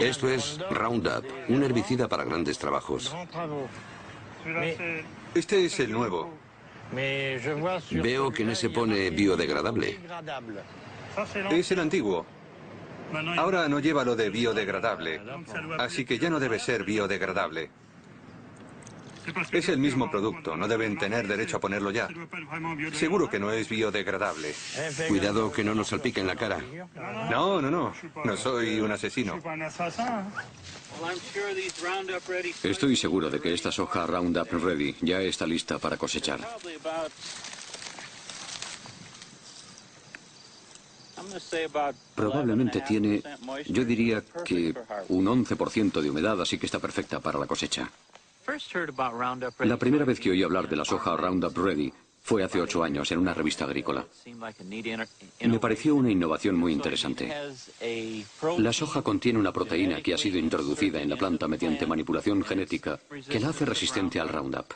Esto es Roundup, un herbicida para grandes trabajos. Este es el nuevo. Veo que en ese pone biodegradable. Es el antiguo. Ahora no lleva lo de biodegradable, así que ya no debe ser biodegradable. Es el mismo producto, no deben tener derecho a ponerlo ya. Seguro que no es biodegradable. Cuidado que no nos salpique en la cara. No, no, no. No soy un asesino. Estoy seguro de que esta soja Roundup Ready ya está lista para cosechar. Probablemente tiene, yo diría que un 11% de humedad, así que está perfecta para la cosecha. La primera vez que oí hablar de la soja Roundup Ready fue hace 8 años en una revista agrícola. Me pareció una innovación muy interesante. La soja contiene una proteína que ha sido introducida en la planta mediante manipulación genética que la hace resistente al Roundup.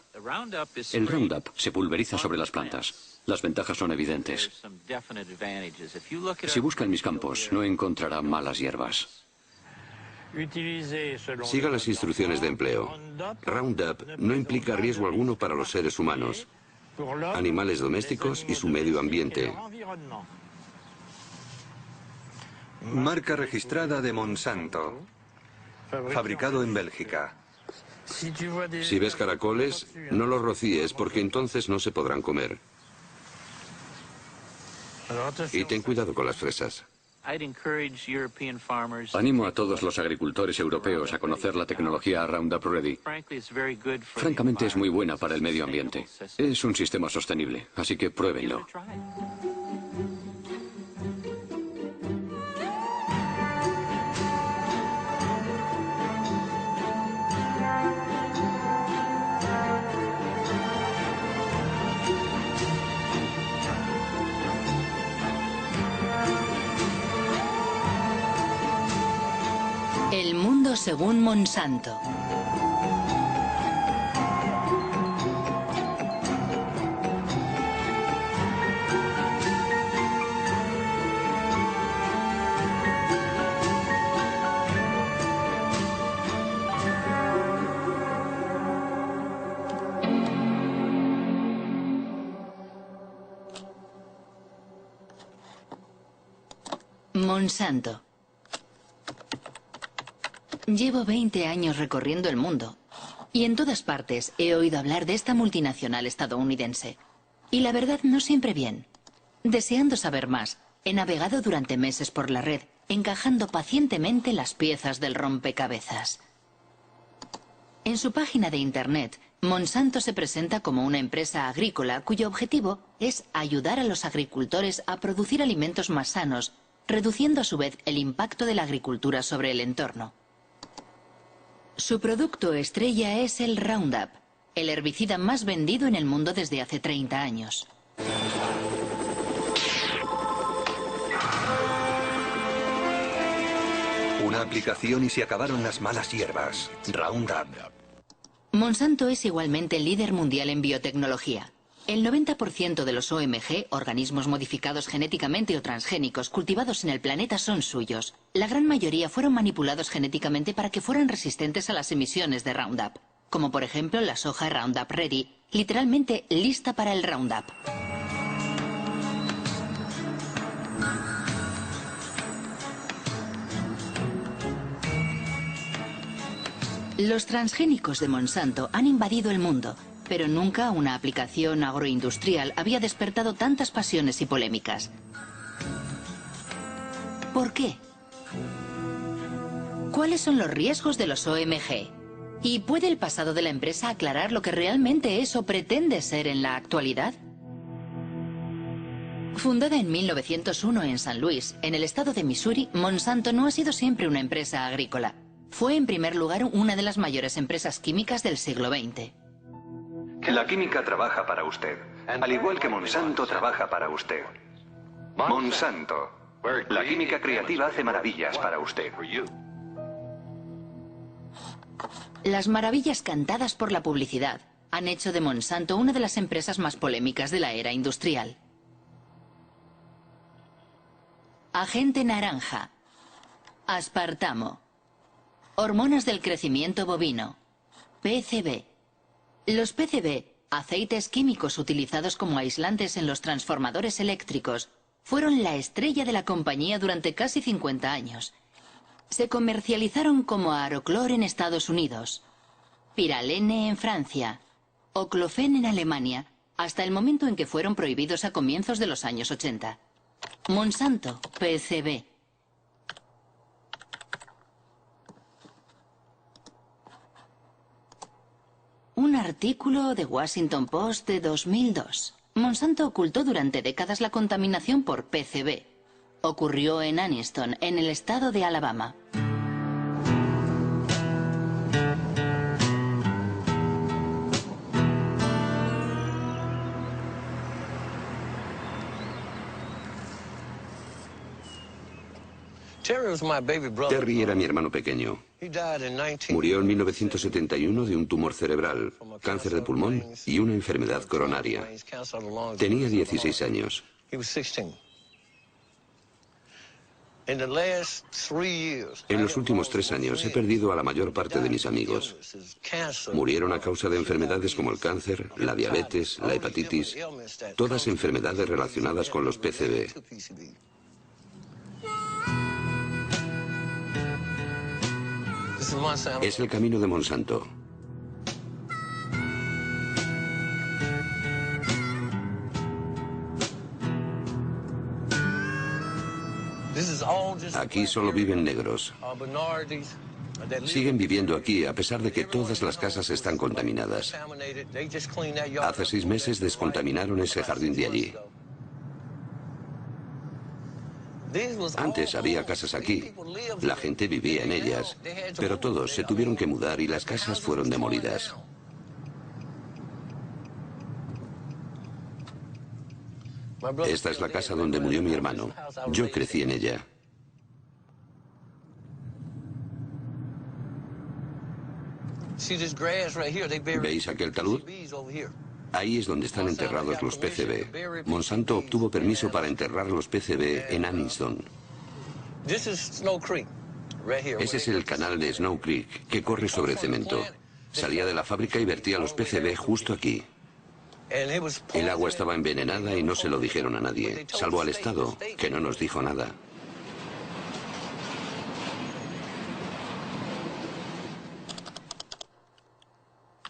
El Roundup se pulveriza sobre las plantas. Las ventajas son evidentes. Si busca en mis campos, no encontrará malas hierbas. Siga las instrucciones de empleo. Roundup no implica riesgo alguno para los seres humanos, animales domésticos y su medio ambiente. Marca registrada de Monsanto. Fabricado en Bélgica. Si ves caracoles, no los rocíes porque entonces no se podrán comer. Y ten cuidado con las fresas. Animo a todos los agricultores europeos a conocer la tecnología Roundup Ready. Francamente es muy buena para el medio ambiente. Es un sistema sostenible, así que pruébenlo. El mundo según Monsanto. Monsanto. Llevo 20 años recorriendo el mundo y en todas partes he oído hablar de esta multinacional estadounidense. Y la verdad no siempre bien. Deseando saber más, he navegado durante meses por la red, encajando pacientemente las piezas del rompecabezas. En su página de internet, Monsanto se presenta como una empresa agrícola cuyo objetivo es ayudar a los agricultores a producir alimentos más sanos, reduciendo a su vez el impacto de la agricultura sobre el entorno. Su producto estrella es el Roundup, el herbicida más vendido en el mundo desde hace 30 años. Una aplicación y se acabaron las malas hierbas. Roundup. Monsanto es igualmente el líder mundial en biotecnología. El 90% de los OMG, organismos modificados genéticamente o transgénicos cultivados en el planeta, son suyos. La gran mayoría fueron manipulados genéticamente para que fueran resistentes a las emisiones de Roundup, como por ejemplo la soja Roundup Ready, literalmente lista para el Roundup. Los transgénicos de Monsanto han invadido el mundo, pero nunca una aplicación agroindustrial había despertado tantas pasiones y polémicas. ¿Por qué? ¿Cuáles son los riesgos de los OMG? ¿Y puede el pasado de la empresa aclarar lo que realmente es o pretende ser en la actualidad? Fundada en 1901 en San Luis, en el estado de Missouri, Monsanto no ha sido siempre una empresa agrícola. Fue en primer lugar una de las mayores empresas químicas del siglo XX. La química trabaja para usted, al igual que Monsanto trabaja para usted. Monsanto. La química creativa hace maravillas para usted. Las maravillas cantadas por la publicidad han hecho de Monsanto una de las empresas más polémicas de la era industrial. Agente naranja. Aspartamo. Hormonas del crecimiento bovino. PCB. Los PCB, aceites químicos utilizados como aislantes en los transformadores eléctricos, fueron la estrella de la compañía durante casi 50 años. Se comercializaron como Aroclor en Estados Unidos, Pyralene en Francia, Oclofen en Alemania, hasta el momento en que fueron prohibidos a comienzos de los años 80. Monsanto, PCB. Un artículo de Washington Post de 2002. Monsanto ocultó durante décadas la contaminación por PCB. Ocurrió en Anniston, en el estado de Alabama. Terry era mi hermano pequeño. Murió en 1971 de un tumor cerebral, cáncer de pulmón y una enfermedad coronaria. Tenía 16 años. En los últimos 3 años he perdido a la mayor parte de mis amigos. Murieron a causa de enfermedades como el cáncer, la diabetes, la hepatitis, todas enfermedades relacionadas con los PCB. Es el camino de Monsanto. Aquí solo viven negros. Siguen viviendo aquí a pesar de que todas las casas están contaminadas. Hace 6 meses descontaminaron ese jardín de allí. Antes había casas aquí, la gente vivía en ellas, pero todos se tuvieron que mudar y las casas fueron demolidas. Esta es la casa donde murió mi hermano. Yo crecí en ella. ¿Veis aquel talud? Ahí es donde están enterrados los PCB. Monsanto obtuvo permiso para enterrar los PCB en Anniston. Ese es el canal de Snow Creek, que corre sobre cemento. Salía de la fábrica y vertía los PCB justo aquí. El agua estaba envenenada y no se lo dijeron a nadie, salvo al Estado, que no nos dijo nada.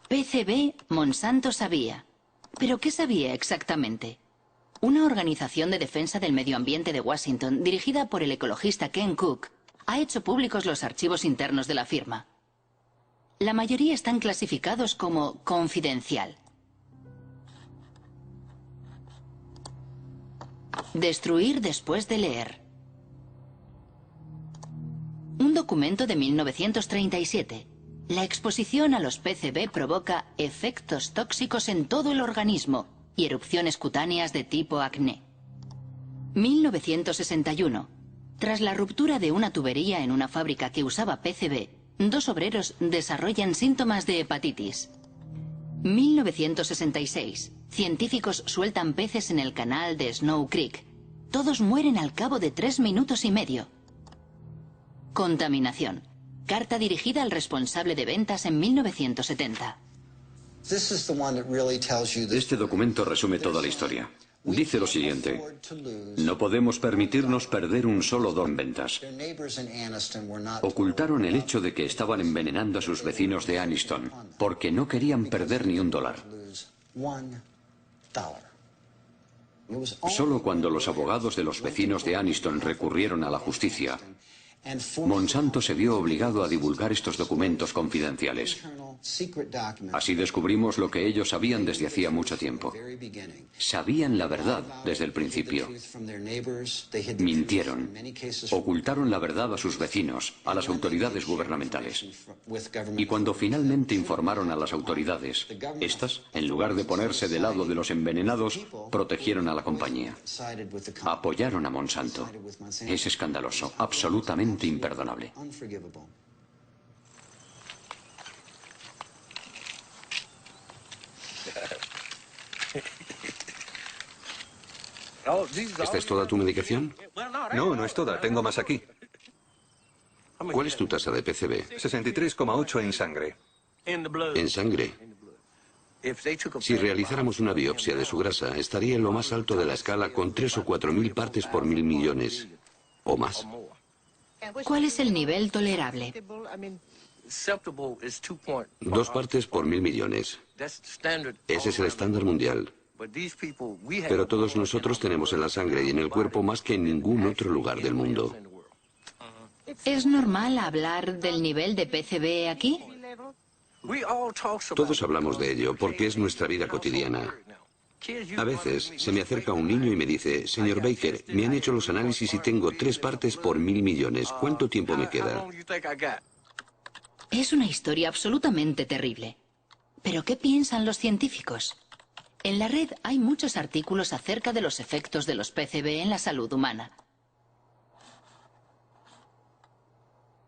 PCB, Monsanto sabía. ¿Pero qué sabía exactamente? Una organización de defensa del medio ambiente de Washington, dirigida por el ecologista Ken Cook, ha hecho públicos los archivos internos de la firma. La mayoría están clasificados como confidencial. Destruir después de leer. Un documento de 1937. La exposición a los PCB provoca efectos tóxicos en todo el organismo y erupciones cutáneas de tipo acné. 1961. Tras la ruptura de una tubería en una fábrica que usaba PCB, 2 obreros desarrollan síntomas de hepatitis. 1966. Científicos sueltan peces en el canal de Snow Creek. Todos mueren al cabo de 3 minutos y medio. Contaminación. Carta dirigida al responsable de ventas en 1970. Este documento resume toda la historia. Dice lo siguiente: no podemos permitirnos perder un solo don en ventas. Ocultaron el hecho de que estaban envenenando a sus vecinos de Anniston, porque no querían perder ni $1. Solo cuando los abogados de los vecinos de Anniston recurrieron a la justicia, Monsanto se vio obligado a divulgar estos documentos confidenciales. Así descubrimos lo que ellos sabían desde hacía mucho tiempo. Sabían la verdad desde el principio. Mintieron. Ocultaron la verdad a sus vecinos, a las autoridades gubernamentales. Y cuando finalmente informaron a las autoridades, estas, en lugar de ponerse del lado de los envenenados, protegieron a la compañía. Apoyaron a Monsanto. Es escandaloso, absolutamente imperdonable. ¿Esta es toda tu medicación? No, no es toda. Tengo más aquí. ¿Cuál es tu tasa de PCB? 63,8 en sangre. En sangre. Si realizáramos una biopsia de su grasa, estaría en lo más alto de la escala con 3 o 4 mil partes por 1000 millones. O más. ¿Cuál es el nivel tolerable? 2 partes por 1000 millones. Ese es el estándar mundial. Pero todos nosotros tenemos en la sangre y en el cuerpo más que en ningún otro lugar del mundo. ¿Es normal hablar del nivel de PCB aquí? Todos hablamos de ello porque es nuestra vida cotidiana. A veces se me acerca un niño y me dice, señor Baker, me han hecho los análisis y tengo 3 partes por 1000 millones. ¿Cuánto tiempo me queda? Es una historia absolutamente terrible. ¿Pero qué piensan los científicos? En la red hay muchos artículos acerca de los efectos de los PCB en la salud humana.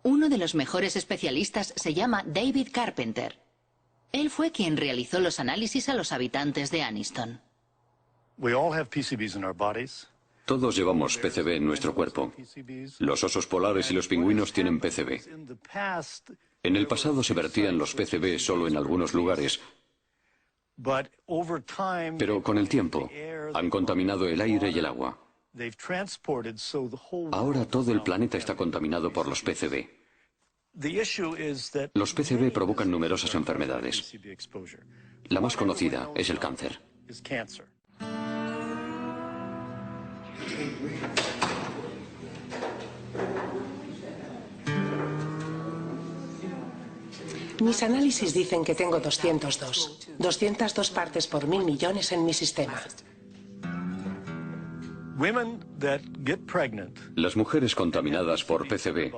Uno de los mejores especialistas se llama David Carpenter. Él fue quien realizó los análisis a los habitantes de Anniston. Todos llevamos PCB en nuestro cuerpo. Los osos polares y los pingüinos tienen PCB. En el pasado se vertían los PCB solo en algunos lugares, pero con el tiempo han contaminado el aire y el agua. Ahora todo el planeta está contaminado por los PCB. Los PCB provocan numerosas enfermedades. La más conocida es el cáncer. Mis análisis dicen que tengo 202 partes por 1000 millones en mi sistema. Las mujeres contaminadas por PCB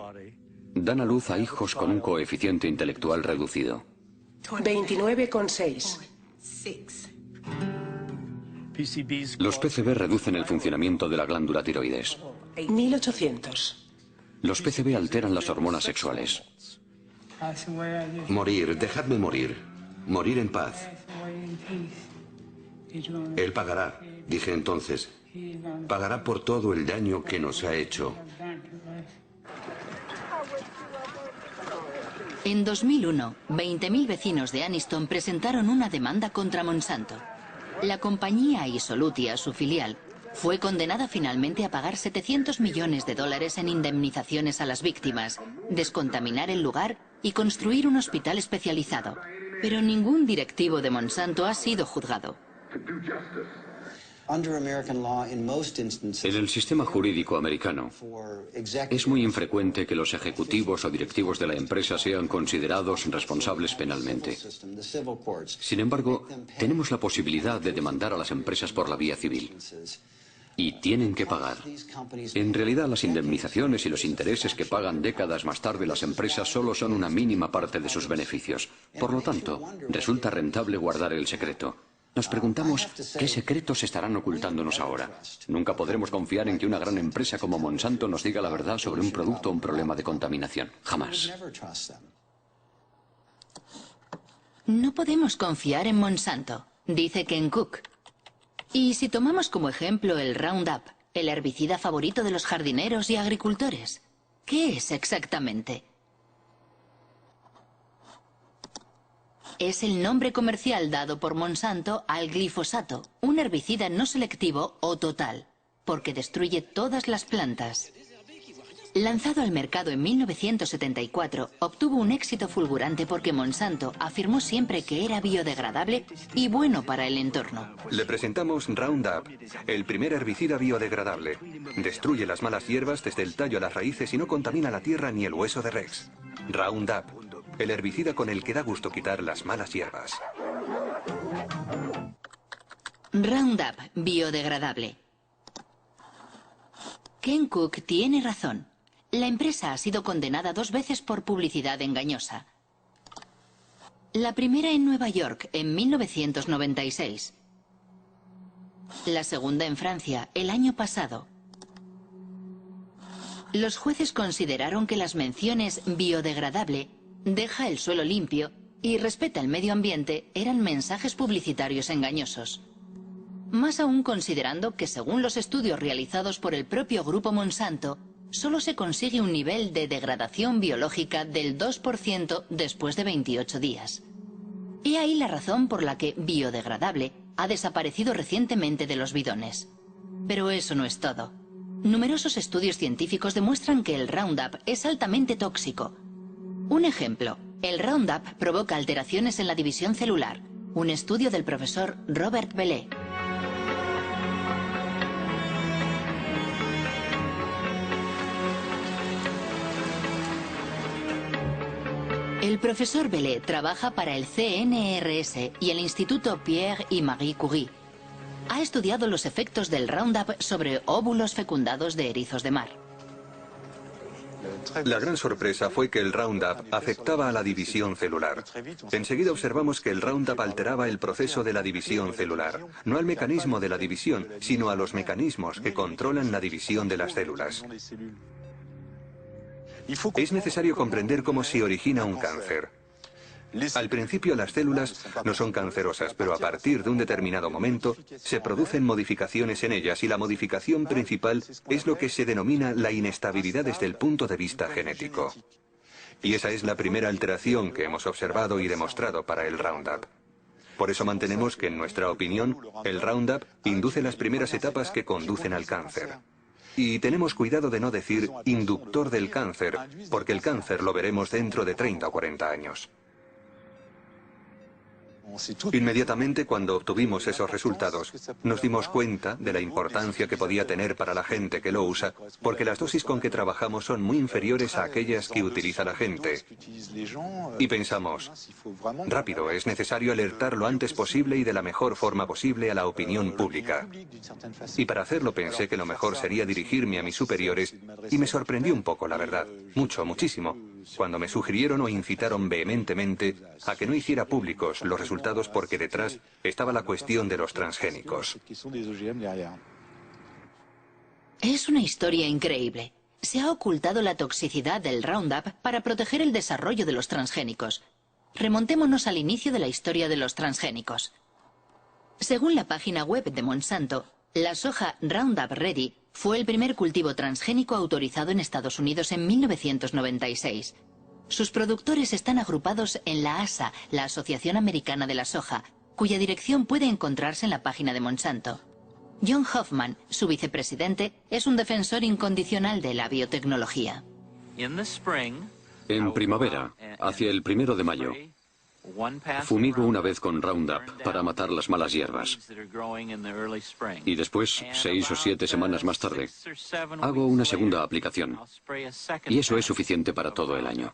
dan a luz a hijos con un coeficiente intelectual reducido. 29,6. Los PCB reducen el funcionamiento de la glándula tiroides. 1800. Los PCB alteran las hormonas sexuales. Morir, dejadme morir. Morir en paz. Él pagará, dije entonces. Pagará por todo el daño que nos ha hecho. En 2001, 20.000 vecinos de Anniston presentaron una demanda contra Monsanto. La compañía Isolutia, su filial, fue condenada finalmente a pagar 700 millones de dólares en indemnizaciones a las víctimas, descontaminar el lugar y construir un hospital especializado. Pero ningún directivo de Monsanto ha sido juzgado. En el sistema jurídico americano, es muy infrecuente que los ejecutivos o directivos de la empresa sean considerados responsables penalmente. Sin embargo, tenemos la posibilidad de demandar a las empresas por la vía civil. Y tienen que pagar. En realidad, las indemnizaciones y los intereses que pagan décadas más tarde las empresas solo son una mínima parte de sus beneficios. Por lo tanto, resulta rentable guardar el secreto. Nos preguntamos qué secretos estarán ocultándonos ahora. Nunca podremos confiar en que una gran empresa como Monsanto nos diga la verdad sobre un producto o un problema de contaminación. Jamás. No podemos confiar en Monsanto, dice Ken Cook. Y si tomamos como ejemplo el Roundup, el herbicida favorito de los jardineros y agricultores, ¿qué es exactamente? Es el nombre comercial dado por Monsanto al glifosato, un herbicida no selectivo o total, porque destruye todas las plantas. Lanzado al mercado en 1974, obtuvo un éxito fulgurante porque Monsanto afirmó siempre que era biodegradable y bueno para el entorno. Le presentamos Roundup, el primer herbicida biodegradable. Destruye las malas hierbas desde el tallo a las raíces y no contamina la tierra ni el hueso de Rex. Roundup, el herbicida con el que da gusto quitar las malas hierbas. Roundup, biodegradable. Ken Cook tiene razón. La empresa ha sido condenada 2 veces por publicidad engañosa. La primera en Nueva York, en 1996. La segunda en Francia, el año pasado. Los jueces consideraron que las menciones biodegradable, deja el suelo limpio y respeta el medio ambiente eran mensajes publicitarios engañosos. Más aún considerando que según los estudios realizados por el propio grupo Monsanto, solo se consigue un nivel de degradación biológica del 2% después de 28 días. He ahí la razón por la que biodegradable ha desaparecido recientemente de los bidones. Pero eso no es todo. Numerosos estudios científicos demuestran que el Roundup es altamente tóxico. Un ejemplo, el Roundup provoca alteraciones en la división celular. Un estudio del profesor Robert Bellet. El profesor Bellet trabaja para el CNRS y el Instituto Pierre y Marie Curie. Ha estudiado los efectos del Roundup sobre óvulos fecundados de erizos de mar. La gran sorpresa fue que el Roundup afectaba a la división celular. Enseguida observamos que el Roundup alteraba el proceso de la división celular, no al mecanismo de la división, sino a los mecanismos que controlan la división de las células. Es necesario comprender cómo se origina un cáncer. Al principio las células no son cancerosas, pero a partir de un determinado momento se producen modificaciones en ellas y la modificación principal es lo que se denomina la inestabilidad desde el punto de vista genético. Y esa es la primera alteración que hemos observado y demostrado para el Roundup. Por eso mantenemos que, en nuestra opinión, el Roundup induce las primeras etapas que conducen al cáncer. Y tenemos cuidado de no decir inductor del cáncer, porque el cáncer lo veremos dentro de 30 o 40 años. Inmediatamente cuando obtuvimos esos resultados, nos dimos cuenta de la importancia que podía tener para la gente que lo usa, porque las dosis con que trabajamos son muy inferiores a aquellas que utiliza la gente. Y pensamos, rápido, es necesario alertar lo antes posible y de la mejor forma posible a la opinión pública. Y para hacerlo pensé que lo mejor sería dirigirme a mis superiores y me sorprendió un poco, la verdad, muchísimo, cuando me sugirieron o incitaron vehementemente a que no hiciera públicos los resultados porque detrás estaba la cuestión de los transgénicos. Es una historia increíble. Se ha ocultado la toxicidad del Roundup para proteger el desarrollo de los transgénicos. Remontémonos al inicio de la historia de los transgénicos. Según la página web de Monsanto, la soja Roundup Ready fue el primer cultivo transgénico autorizado en Estados Unidos en 1996. Sus productores están agrupados en la ASA, la Asociación Americana de la Soja, cuya dirección puede encontrarse en la página de Monsanto. John Hoffman, su vicepresidente, es un defensor incondicional de la biotecnología. En primavera, hacia el 1 de mayo, fumigo una vez con Roundup para matar las malas hierbas. Y después, 6 o 7 semanas más tarde, hago una segunda aplicación. Y eso es suficiente para todo el año.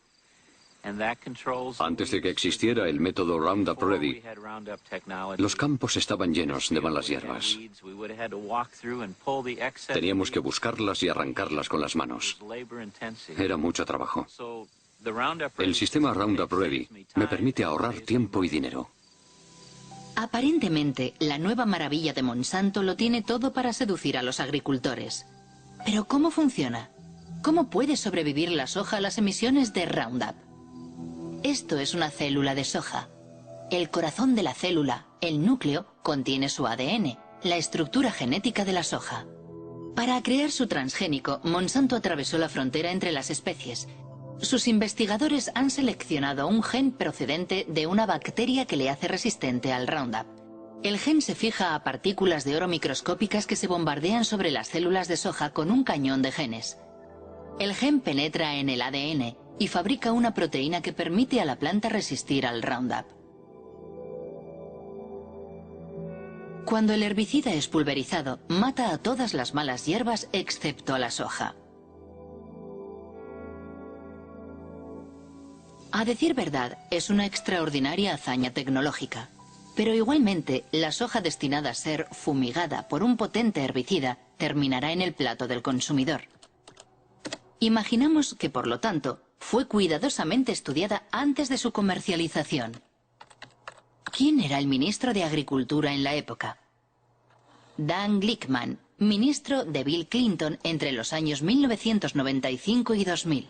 Antes de que existiera el método Roundup Ready, los campos estaban llenos de malas hierbas. Teníamos que buscarlas y arrancarlas con las manos. Era mucho trabajo. El sistema Roundup Ready me permite ahorrar tiempo y dinero. Aparentemente, la nueva maravilla de Monsanto lo tiene todo para seducir a los agricultores. Pero ¿cómo funciona? ¿Cómo puede sobrevivir la soja a las emisiones de Roundup? Esto es una célula de soja. El corazón de la célula, el núcleo, contiene su ADN, la estructura genética de la soja. Para crear su transgénico, Monsanto atravesó la frontera entre las especies. Sus investigadores han seleccionado un gen procedente de una bacteria que le hace resistente al Roundup. El gen se fija a partículas de oro microscópicas que se bombardean sobre las células de soja con un cañón de genes. El gen penetra en el ADN y fabrica una proteína que permite a la planta resistir al Roundup. Cuando el herbicida es pulverizado, mata a todas las malas hierbas excepto a la soja. A decir verdad, es una extraordinaria hazaña tecnológica. Pero igualmente, la soja destinada a ser fumigada por un potente herbicida terminará en el plato del consumidor. Imaginamos que, por lo tanto, fue cuidadosamente estudiada antes de su comercialización. ¿Quién era el ministro de Agricultura en la época? Dan Glickman, ministro de Bill Clinton entre los años 1995 y 2000.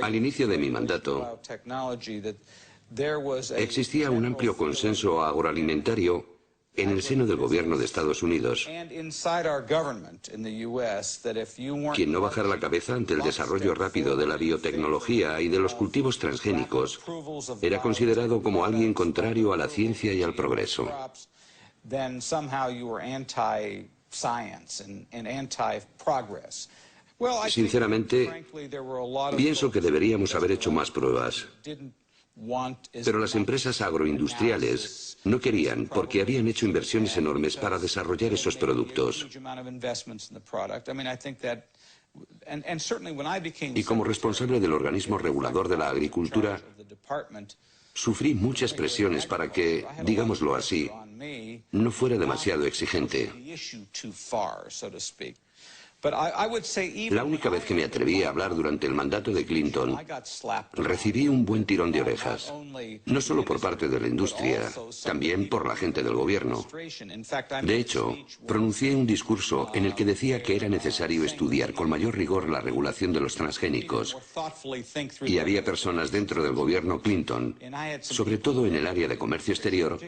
Al inicio de mi mandato, Existía un amplio consenso agroalimentario en el seno del gobierno de Estados Unidos. Quien no bajara la cabeza ante el desarrollo rápido de la biotecnología y de los cultivos transgénicos era considerado como alguien contrario a la ciencia y al progreso. Sinceramente, pienso que deberíamos haber hecho más pruebas. Pero las empresas agroindustriales no querían porque habían hecho inversiones enormes para desarrollar esos productos. Y como responsable del organismo regulador de la agricultura, sufrí muchas presiones para que, digámoslo así, no fuera demasiado exigente. La única vez que me atreví a hablar durante el mandato de Clinton, recibí un buen tirón de orejas, no solo por parte de la industria, también por la gente del gobierno. De hecho, pronuncié un discurso en el que decía que era necesario estudiar con mayor rigor la regulación de los transgénicos, y había personas dentro del gobierno Clinton, sobre todo en el área de comercio exterior,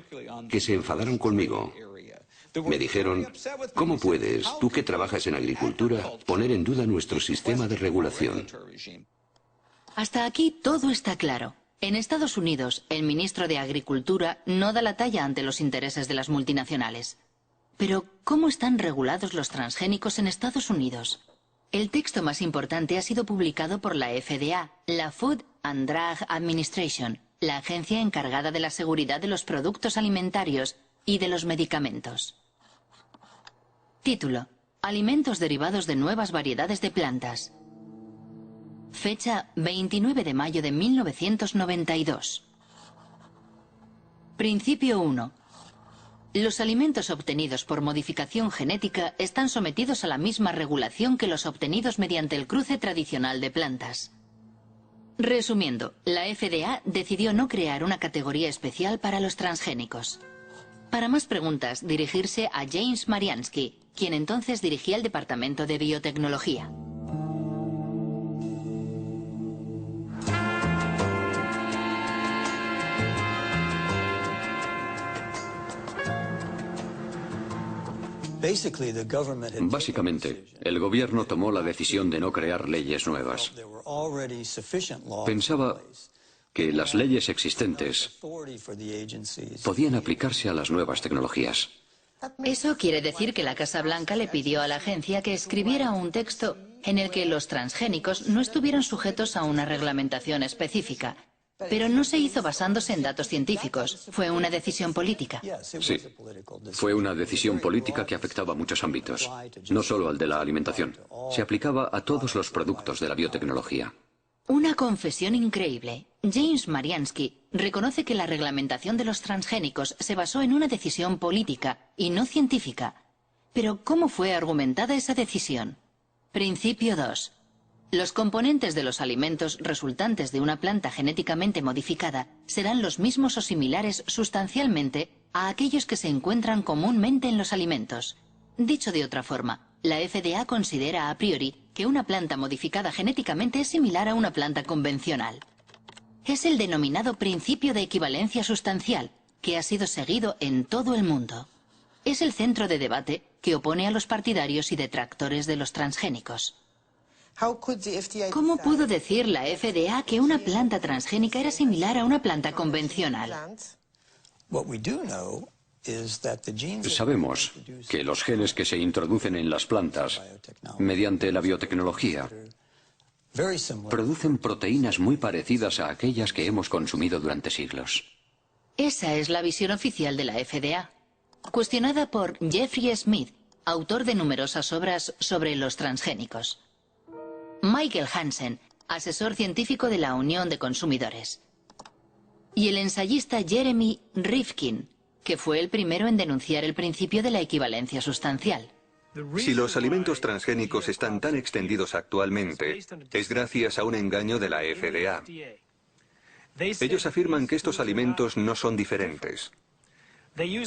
que se enfadaron conmigo. Me dijeron, ¿cómo puedes, tú que trabajas en agricultura, poner en duda nuestro sistema de regulación? Hasta aquí todo está claro. En Estados Unidos, el ministro de Agricultura no da la talla ante los intereses de las multinacionales. Pero, ¿cómo están regulados los transgénicos en Estados Unidos? El texto más importante ha sido publicado por la FDA, la Food and Drug Administration, la agencia encargada de la seguridad de los productos alimentarios y de los medicamentos. Título: Alimentos derivados de nuevas variedades de plantas. Fecha: 29 de mayo de 1992. Principio 1. Los alimentos obtenidos por modificación genética están sometidos a la misma regulación que los obtenidos mediante el cruce tradicional de plantas. Resumiendo, la FDA decidió no crear una categoría especial para los transgénicos. Para más preguntas, dirigirse a James Mariansky, quien entonces dirigía el Departamento de Biotecnología. Básicamente, el gobierno tomó la decisión de no crear leyes nuevas. Pensaba que las leyes existentes podían aplicarse a las nuevas tecnologías. Eso quiere decir que la Casa Blanca le pidió a la agencia que escribiera un texto en el que los transgénicos no estuvieran sujetos a una reglamentación específica. Pero no se hizo basándose en datos científicos. Fue una decisión política. Sí, fue una decisión política que afectaba a muchos ámbitos, no solo al de la alimentación. Se aplicaba a todos los productos de la biotecnología. Una confesión increíble. James Mariansky reconoce que la reglamentación de los transgénicos se basó en una decisión política y no científica. Pero, ¿cómo fue argumentada esa decisión? Principio 2. Los componentes de los alimentos resultantes de una planta genéticamente modificada serán los mismos o similares sustancialmente a aquellos que se encuentran comúnmente en los alimentos. Dicho de otra forma, la FDA considera a priori que una planta modificada genéticamente es similar a una planta convencional. Es el denominado principio de equivalencia sustancial, que ha sido seguido en todo el mundo. Es el centro de debate que opone a los partidarios y detractores de los transgénicos. ¿Cómo pudo decir la FDA que una planta transgénica era similar a una planta convencional? Sabemos que los genes que se introducen en las plantas mediante la biotecnología producen proteínas muy parecidas a aquellas que hemos consumido durante siglos. Esa es la visión oficial de la FDA, cuestionada por Jeffrey Smith, autor de numerosas obras sobre los transgénicos. Michael Hansen, asesor científico de la Unión de Consumidores. Y el ensayista Jeremy Rifkin, que fue el primero en denunciar el principio de la equivalencia sustancial. Si los alimentos transgénicos están tan extendidos actualmente, es gracias a un engaño de la FDA. Ellos afirman que estos alimentos no son diferentes.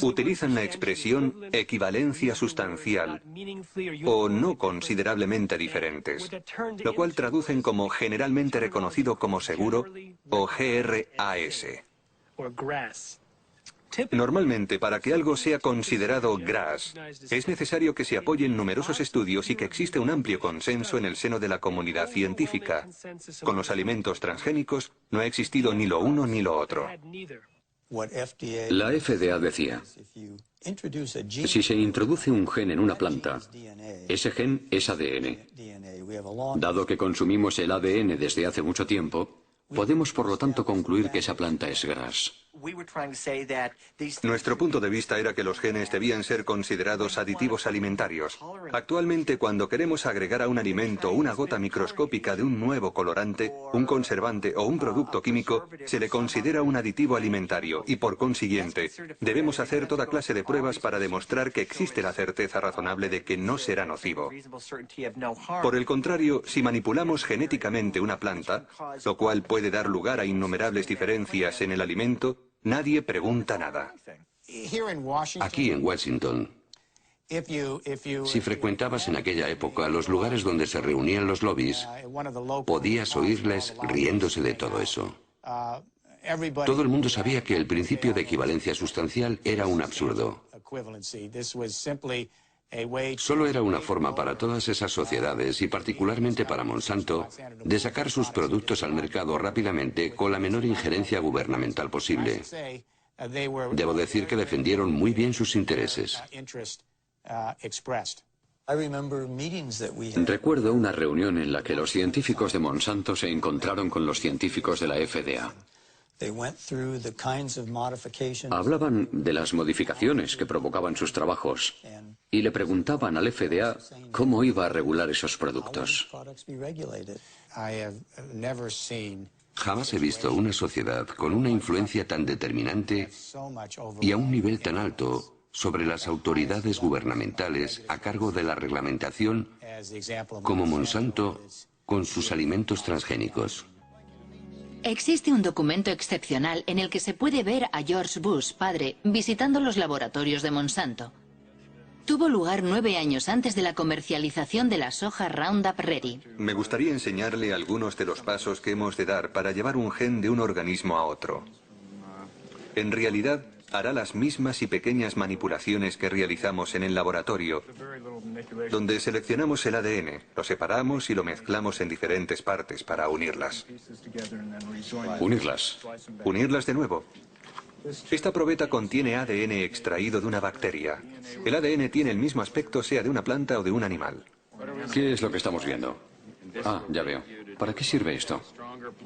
Utilizan la expresión equivalencia sustancial o no considerablemente diferentes, lo cual traducen como generalmente reconocido como seguro o GRAS. Normalmente, para que algo sea considerado GRAS, es necesario que se apoyen numerosos estudios y que existe un amplio consenso en el seno de la comunidad científica. Con los alimentos transgénicos no ha existido ni lo uno ni lo otro. La FDA decía, si se introduce un gen en una planta, ese gen es ADN. Dado que consumimos el ADN desde hace mucho tiempo, podemos por lo tanto concluir que esa planta es GRAS. Nuestro punto de vista era que los genes debían ser considerados aditivos alimentarios. Actualmente, cuando queremos agregar a un alimento una gota microscópica de un nuevo colorante, un conservante o un producto químico, se le considera un aditivo alimentario y, por consiguiente, debemos hacer toda clase de pruebas para demostrar que existe la certeza razonable de que no será nocivo. Por el contrario, si manipulamos genéticamente una planta, lo cual puede dar lugar a innumerables diferencias en el alimento, nadie pregunta nada. Aquí en Washington, si frecuentabas en aquella época los lugares donde se reunían los lobbies, podías oírles riéndose de todo eso. Todo el mundo sabía que el principio de equivalencia sustancial era un absurdo. Solo era una forma para todas esas sociedades, y particularmente para Monsanto, de sacar sus productos al mercado rápidamente con la menor injerencia gubernamental posible. Debo decir que defendieron muy bien sus intereses. Recuerdo una reunión en la que los científicos de Monsanto se encontraron con los científicos de la FDA. Hablaban de las modificaciones que provocaban sus trabajos y le preguntaban al FDA cómo iba a regular esos productos. Jamás he visto una sociedad con una influencia tan determinante y a un nivel tan alto sobre las autoridades gubernamentales a cargo de la reglamentación como Monsanto con sus alimentos transgénicos. Existe un documento excepcional en el que se puede ver a George Bush, padre, visitando los laboratorios de Monsanto. Tuvo lugar 9 años antes de la comercialización de la soja Roundup Ready. Me gustaría enseñarle algunos de los pasos que hemos de dar para llevar un gen de un organismo a otro. En realidad, hará las mismas y pequeñas manipulaciones que realizamos en el laboratorio, donde seleccionamos el ADN, lo separamos y lo mezclamos en diferentes partes para unirlas. ¿Unirlas? Unirlas de nuevo. Esta probeta contiene ADN extraído de una bacteria. El ADN tiene el mismo aspecto sea de una planta o de un animal. ¿Qué es lo que estamos viendo? Ah, ya veo. ¿Para qué sirve esto?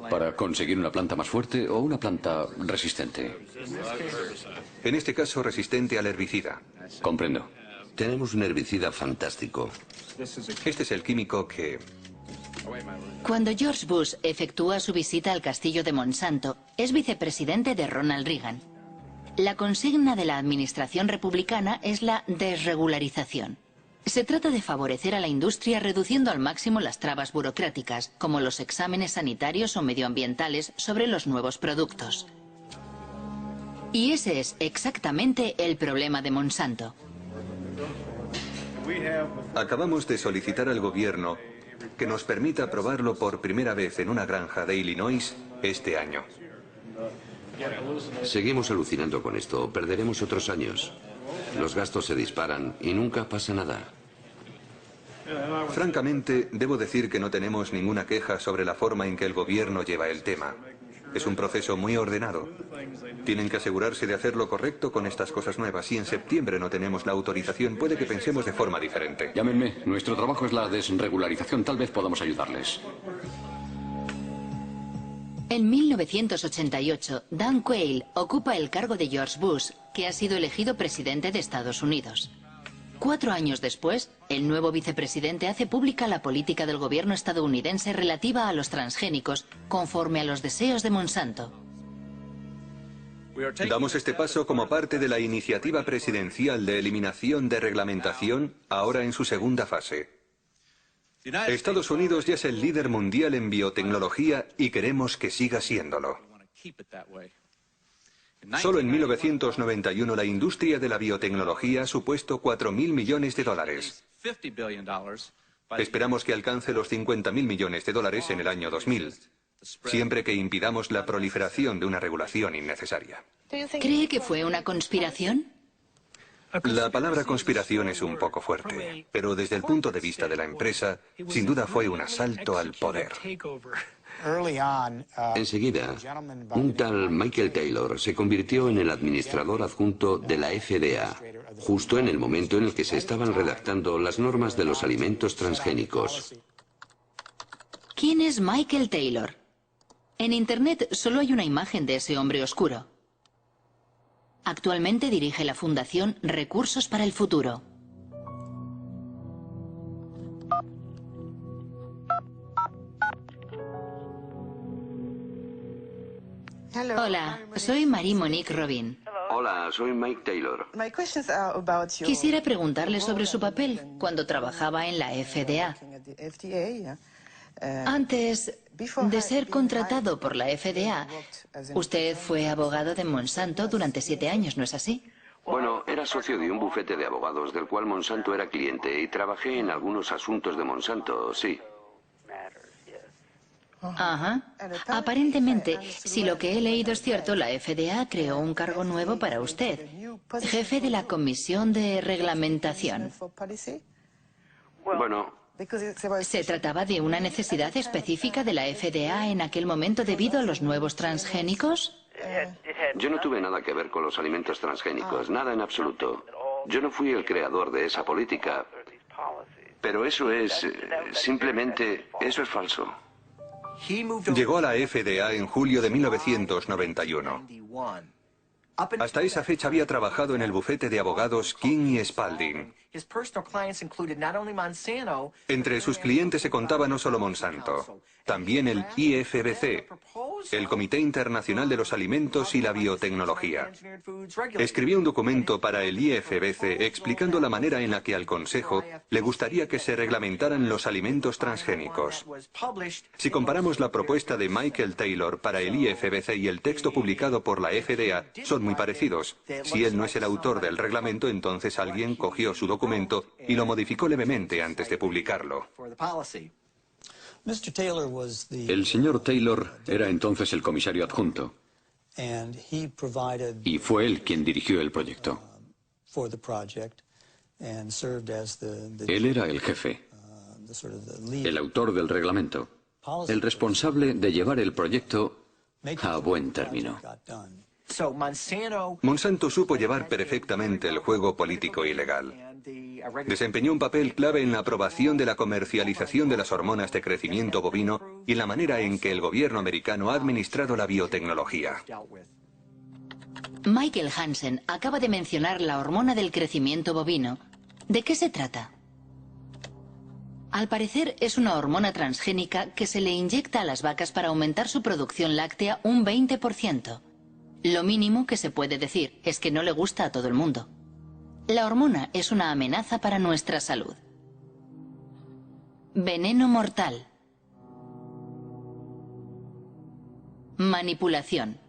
¿Para conseguir una planta más fuerte o una planta resistente? En este caso, resistente al herbicida. Comprendo. Tenemos un herbicida fantástico. Este es el químico que... Cuando George Bush efectúa su visita al castillo de Monsanto, es vicepresidente de Ronald Reagan. La consigna de la administración republicana es la desregularización. Se trata de favorecer a la industria reduciendo al máximo las trabas burocráticas, como los exámenes sanitarios o medioambientales sobre los nuevos productos. Y ese es exactamente el problema de Monsanto. Acabamos de solicitar al gobierno que nos permita probarlo por primera vez en una granja de Illinois este año. Seguimos alucinando con esto. Perderemos otros años. Los gastos se disparan y nunca pasa nada. Francamente, debo decir que no tenemos ninguna queja sobre la forma en que el gobierno lleva el tema. Es un proceso muy ordenado. Tienen que asegurarse de hacer lo correcto con estas cosas nuevas. Si en septiembre no tenemos la autorización, puede que pensemos de forma diferente. Llámenme. Nuestro trabajo es la desregularización. Tal vez podamos ayudarles. En 1988, Dan Quayle ocupa el cargo de George Bush, que ha sido elegido presidente de Estados Unidos. 4 años después, el nuevo vicepresidente hace pública la política del gobierno estadounidense relativa a los transgénicos, conforme a los deseos de Monsanto. Damos este paso como parte de la iniciativa presidencial de eliminación de reglamentación, ahora en su segunda fase. Estados Unidos ya es el líder mundial en biotecnología y queremos que siga siéndolo. Solo en 1991 la industria de la biotecnología ha supuesto $4.000 millones. Esperamos que alcance los $50.000 millones en el año 2000. siempre que impidamos la proliferación de una regulación innecesaria. ¿Cree que fue una conspiración? La palabra conspiración es un poco fuerte, pero desde el punto de vista de la empresa, sin duda fue un asalto al poder. Enseguida, un tal Michael Taylor se convirtió en el administrador adjunto de la FDA, justo en el momento en el que se estaban redactando las normas de los alimentos transgénicos. ¿Quién es Michael Taylor? En Internet solo hay una imagen de ese hombre oscuro. Actualmente dirige la Fundación Recursos para el Futuro. Hola, soy Marie-Monique Robin. Hola, soy Mike Taylor. Quisiera preguntarle sobre su papel cuando trabajaba en la FDA. Antes de ser contratado por la FDA, usted fue abogado de Monsanto durante 7 años, ¿no es así? Bueno, era socio de un bufete de abogados del cual Monsanto era cliente y trabajé en algunos asuntos de Monsanto, sí. Ajá. Aparentemente, si lo que he leído es cierto, la FDA creó un cargo nuevo para usted, jefe de la Comisión de Reglamentación. Bueno, ¿Se trataba de una necesidad específica de la FDA en aquel momento debido a los nuevos transgénicos? yo no tuve nada que ver con los alimentos transgénicos, nada en absoluto. Yo no fui el creador de esa política. Pero eso es, simplemente, eso es falso. Llegó a la FDA en julio de 1991. Hasta esa fecha había trabajado en el bufete de abogados King y Spalding. Entre sus clientes se contaba no solo Monsanto, también el IFBC, el Comité Internacional de los Alimentos y la Biotecnología. Escribió un documento para el IFBC explicando la manera en la que al Consejo le gustaría que se reglamentaran los alimentos transgénicos. Si comparamos la propuesta de Michael Taylor para el IFBC y el texto publicado por la FDA, son muy parecidos. Si él no es el autor del reglamento, entonces alguien cogió su documento y lo modificó levemente antes de publicarlo. El señor Taylor era entonces el comisario adjunto y fue él quien dirigió el proyecto. Él era el jefe, el autor del reglamento, el responsable de llevar el proyecto a buen término. Monsanto supo llevar perfectamente el juego político y legal. Desempeñó un papel clave en la aprobación de la comercialización de las hormonas de crecimiento bovino y en la manera en que el gobierno americano ha administrado la biotecnología. Michael Hansen acaba de mencionar la hormona del crecimiento bovino. ¿De qué se trata? Al parecer es una hormona transgénica que se le inyecta a las vacas para aumentar su producción láctea un 20%. Lo mínimo que se puede decir es que no le gusta a todo el mundo. La hormona es una amenaza para nuestra salud. Veneno mortal. Manipulación.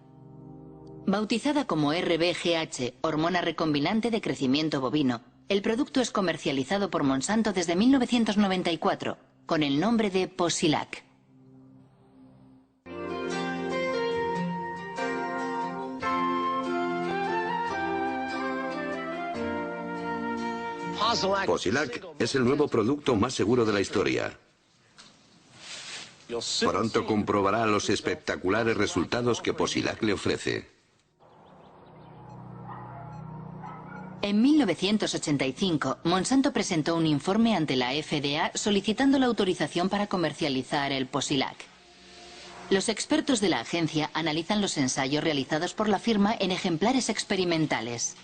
Bautizada como RBGH, hormona recombinante de crecimiento bovino, el producto es comercializado por Monsanto desde 1994, con el nombre de Posilac. Posilac es el nuevo producto más seguro de la historia. Pronto comprobará los espectaculares resultados que Posilac le ofrece. En 1985, Monsanto presentó un informe ante la FDA solicitando la autorización para comercializar el Posilac. Los expertos de la agencia analizan los ensayos realizados por la firma en ejemplares experimentales.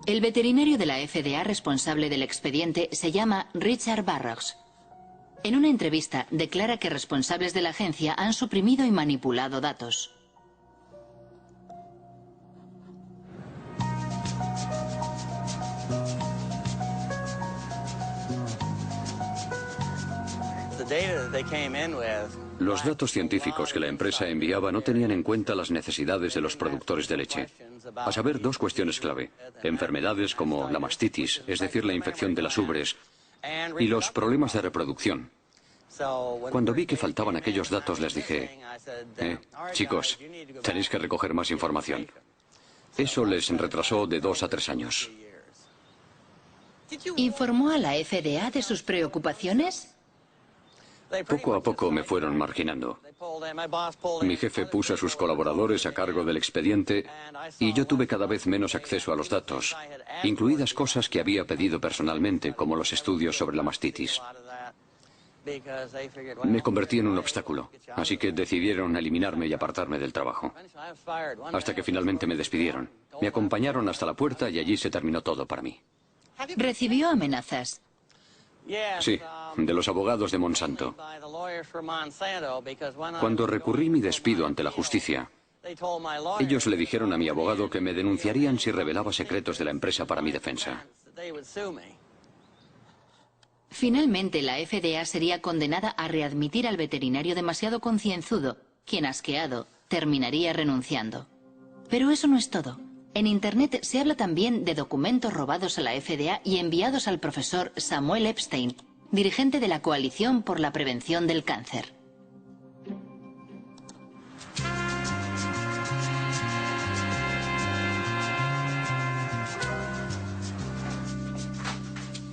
El veterinario de la FDA responsable del expediente se llama Richard Barrows. En una entrevista declara que responsables de la agencia han suprimido y manipulado datos. Los datos científicos que la empresa enviaba no tenían en cuenta las necesidades de los productores de leche. A saber, 2 cuestiones clave. Enfermedades como la mastitis, es decir, la infección de las ubres, y los problemas de reproducción. Cuando vi que faltaban aquellos datos, les dije, chicos, tenéis que recoger más información. Eso les retrasó de 2 a 3 años. ¿Informó a la FDA de sus preocupaciones? Poco a poco me fueron marginando. Mi jefe puso a sus colaboradores a cargo del expediente y yo tuve cada vez menos acceso a los datos, incluidas cosas que había pedido personalmente, como los estudios sobre la mastitis. Me convertí en un obstáculo, así que decidieron eliminarme y apartarme del trabajo. Hasta que finalmente me despidieron. Me acompañaron hasta la puerta y allí se terminó todo para mí. ¿Recibió amenazas? Sí, de los abogados de Monsanto. Cuando recurrí mi despido ante la justicia, ellos le dijeron a mi abogado que me denunciarían si revelaba secretos de la empresa para mi defensa. Finalmente, la FDA sería condenada a readmitir al veterinario demasiado concienzudo, quien, asqueado, terminaría renunciando. Pero eso no es todo. En Internet se habla también de documentos robados a la FDA y enviados al profesor Samuel Epstein, dirigente de la Coalición por la Prevención del Cáncer.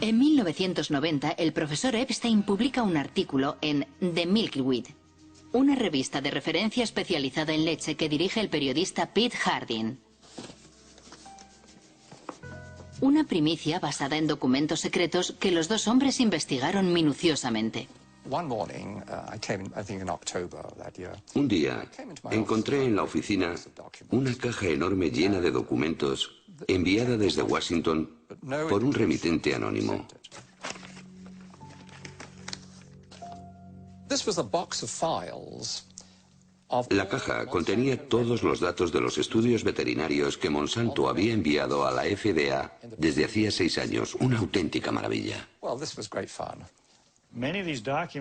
En 1990, el profesor Epstein publica un artículo en The Milkweed, una revista de referencia especializada en leche que dirige el periodista Pete Harding. Una primicia basada en documentos secretos que los dos hombres investigaron minuciosamente. Un día encontré en la oficina una caja enorme llena de documentos enviada desde Washington por un remitente anónimo. La caja contenía todos los datos de los estudios veterinarios que Monsanto había enviado a la FDA desde hacía 6 años. Una auténtica maravilla.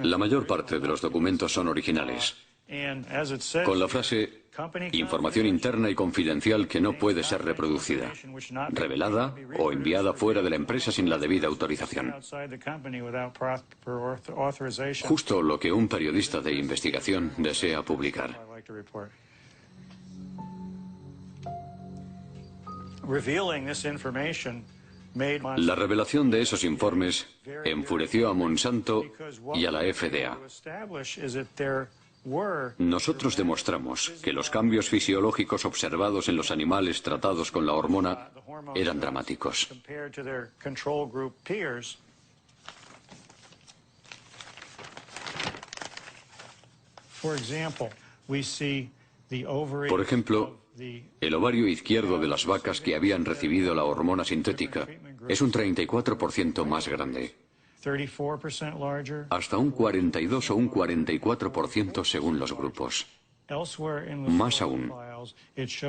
La mayor parte de los documentos son originales, con la frase información interna y confidencial que no puede ser reproducida, revelada o enviada fuera de la empresa sin la debida autorización. Justo lo que un periodista de investigación desea publicar. La revelación de esos informes enfureció a Monsanto y a la FDA. Nosotros demostramos que los cambios fisiológicos observados en los animales tratados con la hormona eran dramáticos. Por ejemplo, el ovario izquierdo de las vacas que habían recibido la hormona sintética es un 34% más grande. Hasta un 42 o un 44% según los grupos. Más aún,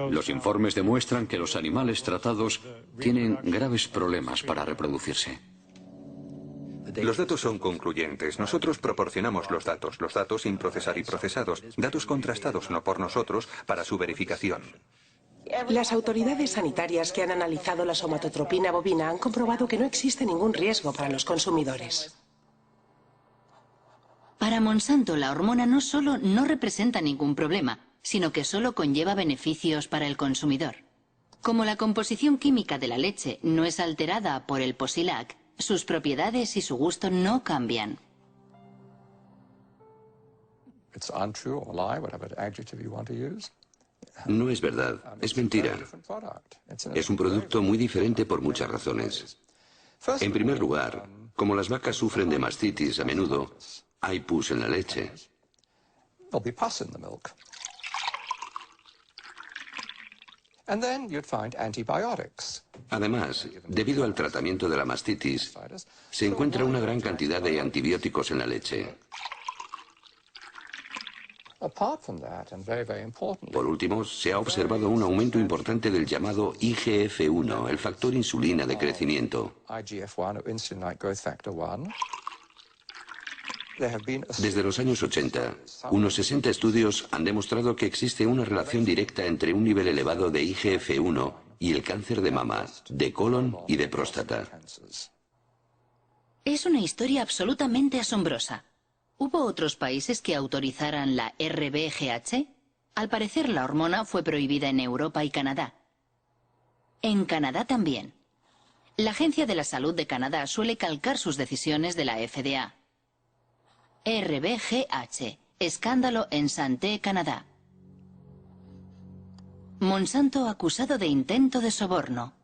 los informes demuestran que los animales tratados tienen graves problemas para reproducirse. Los datos son concluyentes. Nosotros proporcionamos los datos sin procesar y procesados, datos contrastados no por nosotros para su verificación. Las autoridades sanitarias que han analizado la somatotropina bovina han comprobado que no existe ningún riesgo para los consumidores. Para Monsanto, la hormona no solo no representa ningún problema, sino que solo conlleva beneficios para el consumidor. Como la composición química de la leche no es alterada por el Posilac, sus propiedades y su gusto no cambian. No es verdad, es mentira. Es un producto muy diferente por muchas razones. En primer lugar, como las vacas sufren de mastitis a menudo, hay pus en la leche. Además, debido al tratamiento de la mastitis, se encuentra una gran cantidad de antibióticos en la leche. Por último, se ha observado un aumento importante del llamado IGF-1, el factor insulina de crecimiento. Desde los años 80, unos 60 estudios han demostrado que existe una relación directa entre un nivel elevado de IGF-1 y el cáncer de mama, de colon y de próstata. Es una historia absolutamente asombrosa. ¿Hubo otros países que autorizaran la RBGH? Al parecer, la hormona fue prohibida en Europa y Canadá. En Canadá también. La Agencia de la Salud de Canadá suele calcar sus decisiones de la FDA. RBGH. Escándalo en Santé, Canadá. Monsanto acusado de intento de soborno.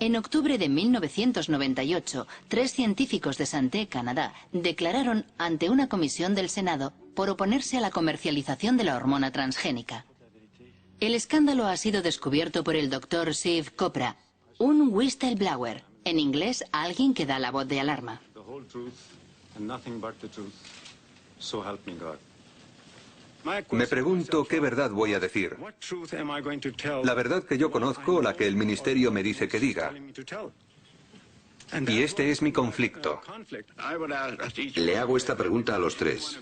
En octubre de 1998, 3 científicos de Santé, Canadá, declararon ante una comisión del Senado por oponerse a la comercialización de la hormona transgénica. El escándalo ha sido descubierto por el Dr. Shiv Chopra, un whistleblower, en inglés, alguien que da la voz de alarma. Me pregunto qué verdad voy a decir. ¿La verdad que yo conozco o la que el ministerio me dice que diga? Y este es mi conflicto. Le hago esta pregunta a los 3.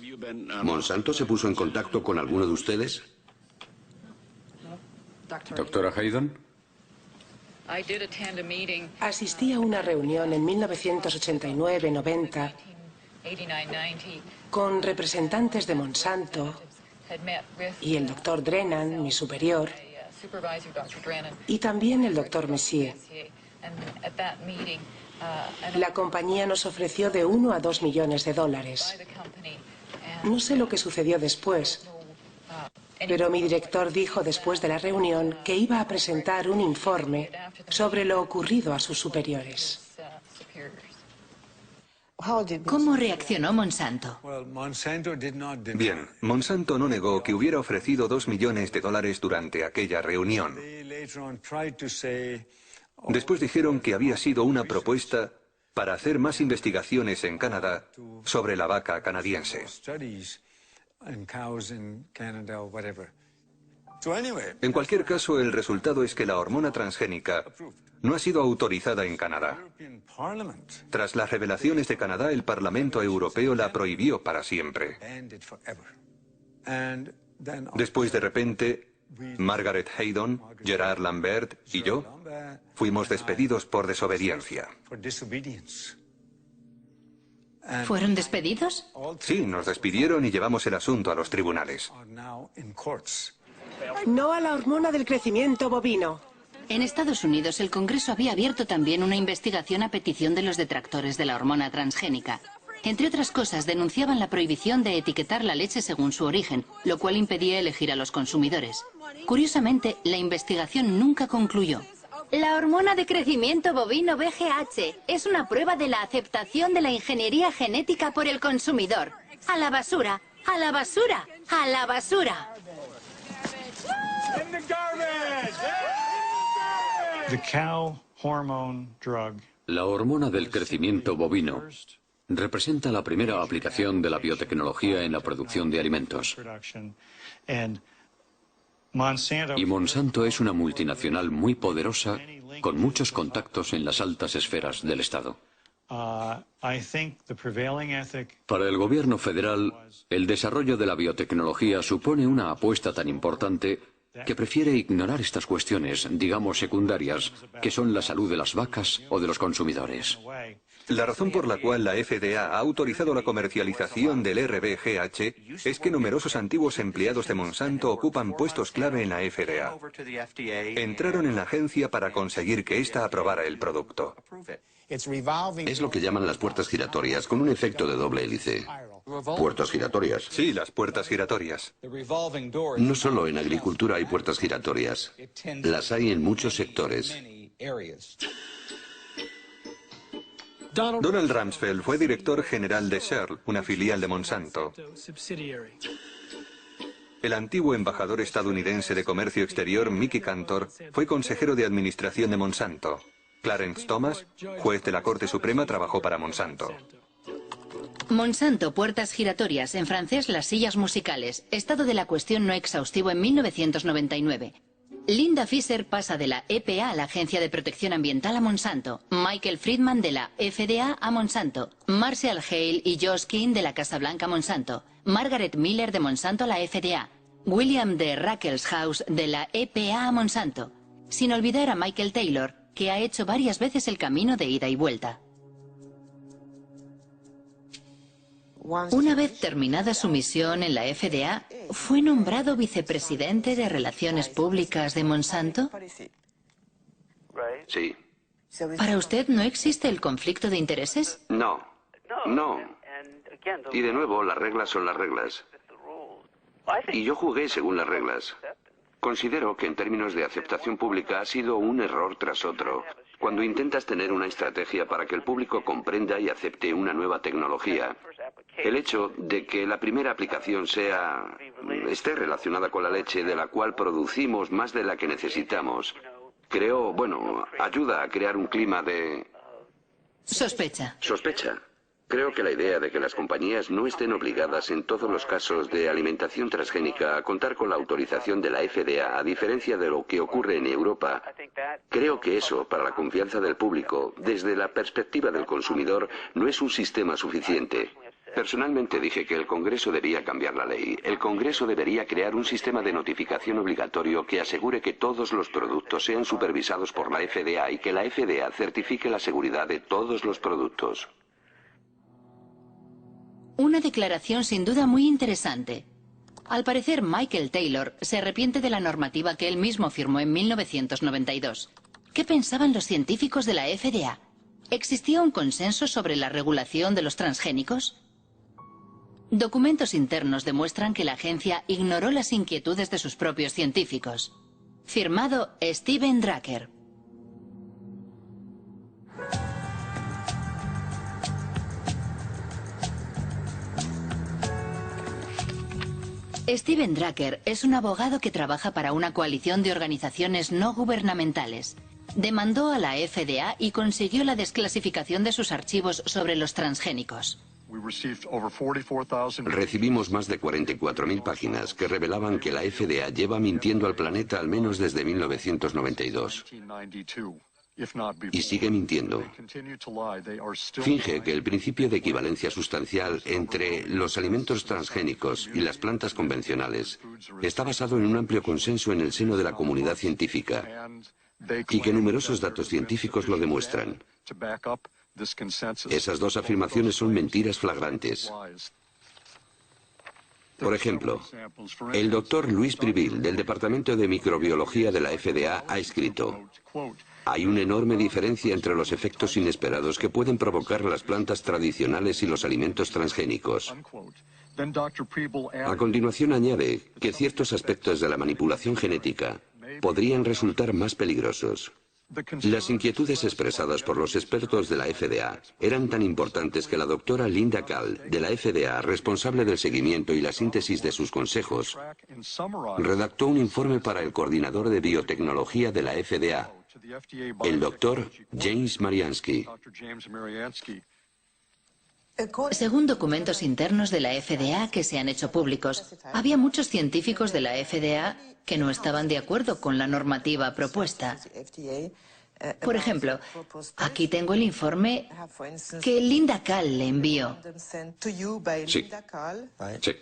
¿Monsanto se puso en contacto con alguno de ustedes? Doctora Haydon. Asistí a una reunión en 1989-90 con representantes de Monsanto y el doctor Drennan, mi superior, y también el doctor Messier. La compañía nos ofreció de 1 a 2 millones de dólares. No sé lo que sucedió después, pero mi director dijo después de la reunión que iba a presentar un informe sobre lo ocurrido a sus superiores. ¿Cómo reaccionó Monsanto? Bien, Monsanto no negó que hubiera ofrecido 2 millones de dólares durante aquella reunión. Después dijeron que había sido una propuesta para hacer más investigaciones en Canadá sobre la vaca canadiense. En cualquier caso, el resultado es que la hormona transgénica no ha sido autorizada en Canadá. Tras las revelaciones de Canadá, el Parlamento Europeo la prohibió para siempre. Después, de repente, Margaret Haydon, Gerard Lambert y yo fuimos despedidos por desobediencia. ¿Fueron despedidos? Sí, nos despidieron y llevamos el asunto a los tribunales. No a la hormona del crecimiento bovino. En Estados Unidos, el Congreso había abierto también una investigación a petición de los detractores de la hormona transgénica. Entre otras cosas, denunciaban la prohibición de etiquetar la leche según su origen, lo cual impedía elegir a los consumidores. Curiosamente, la investigación nunca concluyó. La hormona de crecimiento bovino BGH es una prueba de la aceptación de la ingeniería genética por el consumidor. ¡A la basura! ¡A la basura! ¡A la basura! La hormona del crecimiento bovino representa la primera aplicación de la biotecnología en la producción de alimentos. Y Monsanto es una multinacional muy poderosa con muchos contactos en las altas esferas del Estado. Para el gobierno federal, el desarrollo de la biotecnología supone una apuesta tan importante que prefiere ignorar estas cuestiones, digamos secundarias, que son la salud de las vacas o de los consumidores. La razón por la cual la FDA ha autorizado la comercialización del RBGH es que numerosos antiguos empleados de Monsanto ocupan puestos clave en la FDA. Entraron en la agencia para conseguir que ésta aprobara el producto. Es lo que llaman las puertas giratorias, con un efecto de doble hélice. ¿Puertas giratorias? Sí, las puertas giratorias. No solo en agricultura hay puertas giratorias. Las hay en muchos sectores. Donald Rumsfeld fue director general de Shell, una filial de Monsanto. El antiguo embajador estadounidense de Comercio Exterior, Mickey Cantor, fue consejero de administración de Monsanto. Clarence Thomas, juez de la Corte Suprema, trabajó para Monsanto. Monsanto, puertas giratorias, en francés las sillas musicales, estado de la cuestión no exhaustivo en 1999. Linda Fisher pasa de la EPA a la Agencia de Protección Ambiental a Monsanto, Michael Friedman de la FDA a Monsanto, Marshall Hale y Josh King de la Casa Blanca a Monsanto, Margaret Miller de Monsanto a la FDA, William D. Ruckelshaus de la EPA a Monsanto, sin olvidar a Michael Taylor, que ha hecho varias veces el camino de ida y vuelta. Una vez terminada su misión en la FDA, ¿fue nombrado vicepresidente de Relaciones Públicas de Monsanto? Sí. ¿Para usted no existe el conflicto de intereses? No. No. Y de nuevo, las reglas son las reglas. Y yo jugué según las reglas. Considero que en términos de aceptación pública ha sido un error tras otro. Cuando intentas tener una estrategia para que el público comprenda y acepte una nueva tecnología, el hecho de que la primera aplicación esté relacionada con la leche de la cual producimos más de la que necesitamos, ayuda a crear un clima de Sospecha. sospecha. Creo que la idea de que las compañías no estén obligadas en todos los casos de alimentación transgénica a contar con la autorización de la FDA, a diferencia de lo que ocurre en Europa, creo que eso, para la confianza del público, desde la perspectiva del consumidor, no es un sistema suficiente. Personalmente dije que el Congreso debía cambiar la ley. El Congreso debería crear un sistema de notificación obligatorio que asegure que todos los productos sean supervisados por la FDA y que la FDA certifique la seguridad de todos los productos. Una declaración sin duda muy interesante. Al parecer, Michael Taylor se arrepiente de la normativa que él mismo firmó en 1992. ¿Qué pensaban los científicos de la FDA? ¿Existía un consenso sobre la regulación de los transgénicos? Documentos internos demuestran que la agencia ignoró las inquietudes de sus propios científicos. Firmado Steven Drucker. Steven Drucker es un abogado que trabaja para una coalición de organizaciones no gubernamentales. Demandó a la FDA y consiguió la desclasificación de sus archivos sobre los transgénicos. Recibimos más de 44.000 páginas que revelaban que la FDA lleva mintiendo al planeta al menos desde 1992. Y sigue mintiendo. Finge que el principio de equivalencia sustancial entre los alimentos transgénicos y las plantas convencionales está basado en un amplio consenso en el seno de la comunidad científica y que numerosos datos científicos lo demuestran. Esas dos afirmaciones son mentiras flagrantes. Por ejemplo, el doctor Louis Priville, del Departamento de Microbiología de la FDA, ha escrito: hay una enorme diferencia entre los efectos inesperados que pueden provocar las plantas tradicionales y los alimentos transgénicos. A continuación añade que ciertos aspectos de la manipulación genética podrían resultar más peligrosos. Las inquietudes expresadas por los expertos de la FDA eran tan importantes que la doctora Linda Kahl, de la FDA, responsable del seguimiento y la síntesis de sus consejos, redactó un informe para el coordinador de biotecnología de la FDA, el doctor James Mariansky. Según documentos internos de la FDA que se han hecho públicos, había muchos científicos de la FDA que no estaban de acuerdo con la normativa propuesta. Por ejemplo, aquí tengo el informe que Linda Kahl le envió. Sí. Sí.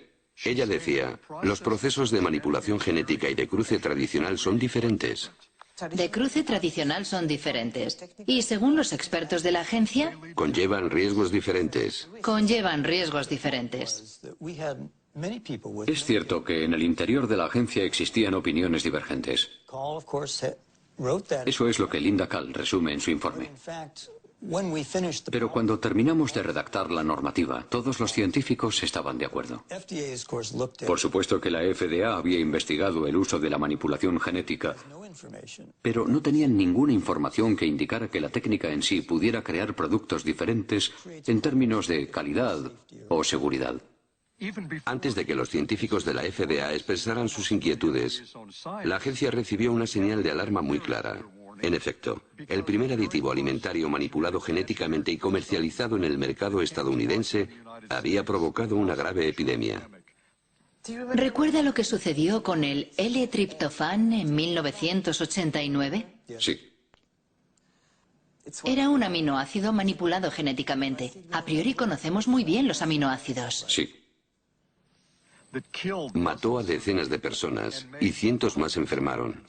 Ella decía, los procesos de manipulación genética y de cruce tradicional son diferentes. De cruce tradicional son diferentes. Y según los expertos de la agencia, conllevan riesgos diferentes. Conllevan riesgos diferentes. Es cierto que en el interior de la agencia existían opiniones divergentes. Eso es lo que Linda Kahl resume en su informe. Pero cuando terminamos de redactar la normativa, todos los científicos estaban de acuerdo. Por supuesto que la FDA había investigado el uso de la manipulación genética, pero no tenían ninguna información que indicara que la técnica en sí pudiera crear productos diferentes en términos de calidad o seguridad. Antes de que los científicos de la FDA expresaran sus inquietudes, la agencia recibió una señal de alarma muy clara. En efecto, el primer aditivo alimentario manipulado genéticamente y comercializado en el mercado estadounidense había provocado una grave epidemia. ¿Recuerda lo que sucedió con el L-triptofán en 1989? Sí. Era un aminoácido manipulado genéticamente. A priori conocemos muy bien los aminoácidos. Sí. Mató a decenas de personas y cientos más enfermaron.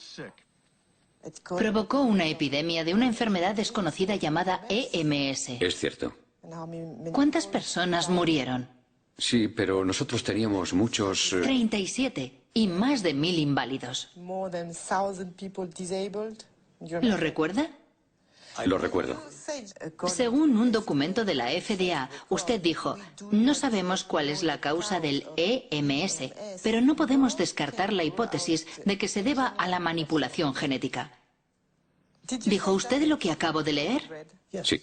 Provocó una epidemia de una enfermedad desconocida llamada EMS. Es cierto. ¿Cuántas personas murieron? Sí, pero nosotros teníamos muchos... 37 y más de 1000 inválidos. ¿Lo recuerda? Lo recuerdo. Según un documento de la FDA, usted dijo, no sabemos cuál es la causa del EMS, pero no podemos descartar la hipótesis de que se deba a la manipulación genética. ¿Dijo usted lo que acabo de leer? Sí.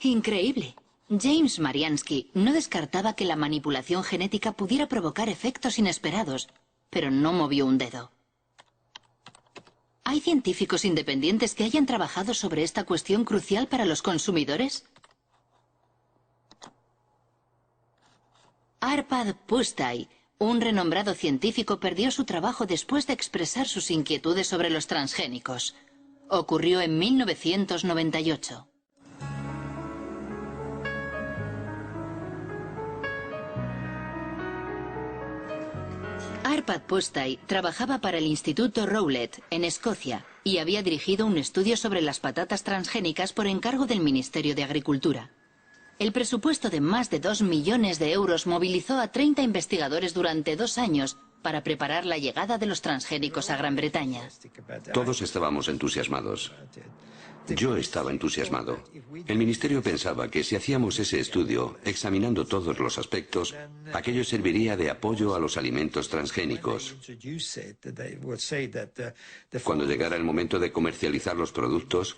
Increíble. James Mariansky no descartaba que la manipulación genética pudiera provocar efectos inesperados, pero no movió un dedo. ¿Hay científicos independientes que hayan trabajado sobre esta cuestión crucial para los consumidores? Arpad Pusztai, un renombrado científico, perdió su trabajo después de expresar sus inquietudes sobre los transgénicos. Ocurrió en 1998. Arpad Pusztai trabajaba para el Instituto Rowlett, en Escocia, y había dirigido un estudio sobre las patatas transgénicas por encargo del Ministerio de Agricultura. El presupuesto de más de 2 millones de euros movilizó a 30 investigadores durante 2 años para preparar la llegada de los transgénicos a Gran Bretaña. Todos estábamos entusiasmados. Yo estaba entusiasmado. El ministerio pensaba que si hacíamos ese estudio, examinando todos los aspectos, aquello serviría de apoyo a los alimentos transgénicos. Cuando llegara el momento de comercializar los productos,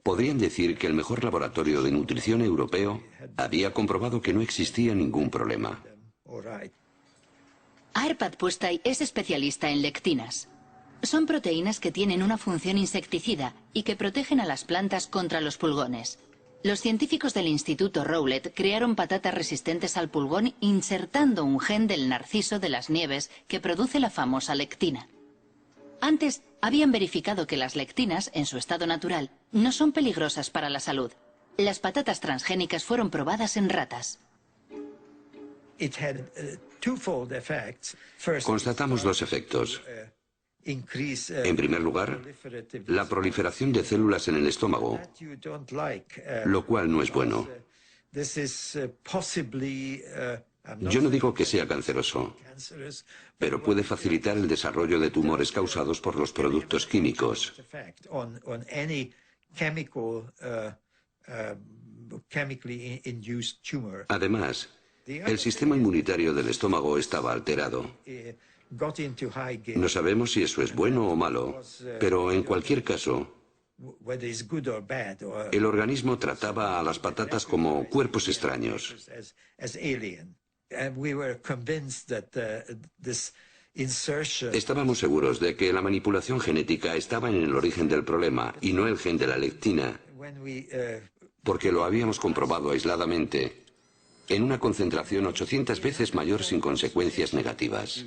podrían decir que el mejor laboratorio de nutrición europeo había comprobado que no existía ningún problema. Arpad Pusztai es especialista en lectinas. Son proteínas que tienen una función insecticida y que protegen a las plantas contra los pulgones. Los científicos del Instituto Rowlett crearon patatas resistentes al pulgón insertando un gen del narciso de las nieves que produce la famosa lectina. Antes habían verificado que las lectinas, en su estado natural, no son peligrosas para la salud. Las patatas transgénicas fueron probadas en ratas. Constatamos 2 efectos. En primer lugar, la proliferación de células en el estómago, lo cual no es bueno. Yo no digo que sea canceroso, pero puede facilitar el desarrollo de tumores causados por los productos químicos. Además, el sistema inmunitario del estómago estaba alterado. No sabemos si eso es bueno o malo, pero en cualquier caso, el organismo trataba a las patatas como cuerpos extraños. Estábamos seguros de que la manipulación genética estaba en el origen del problema y no el gen de la lectina, porque lo habíamos comprobado aisladamente en una concentración 800 veces mayor sin consecuencias negativas.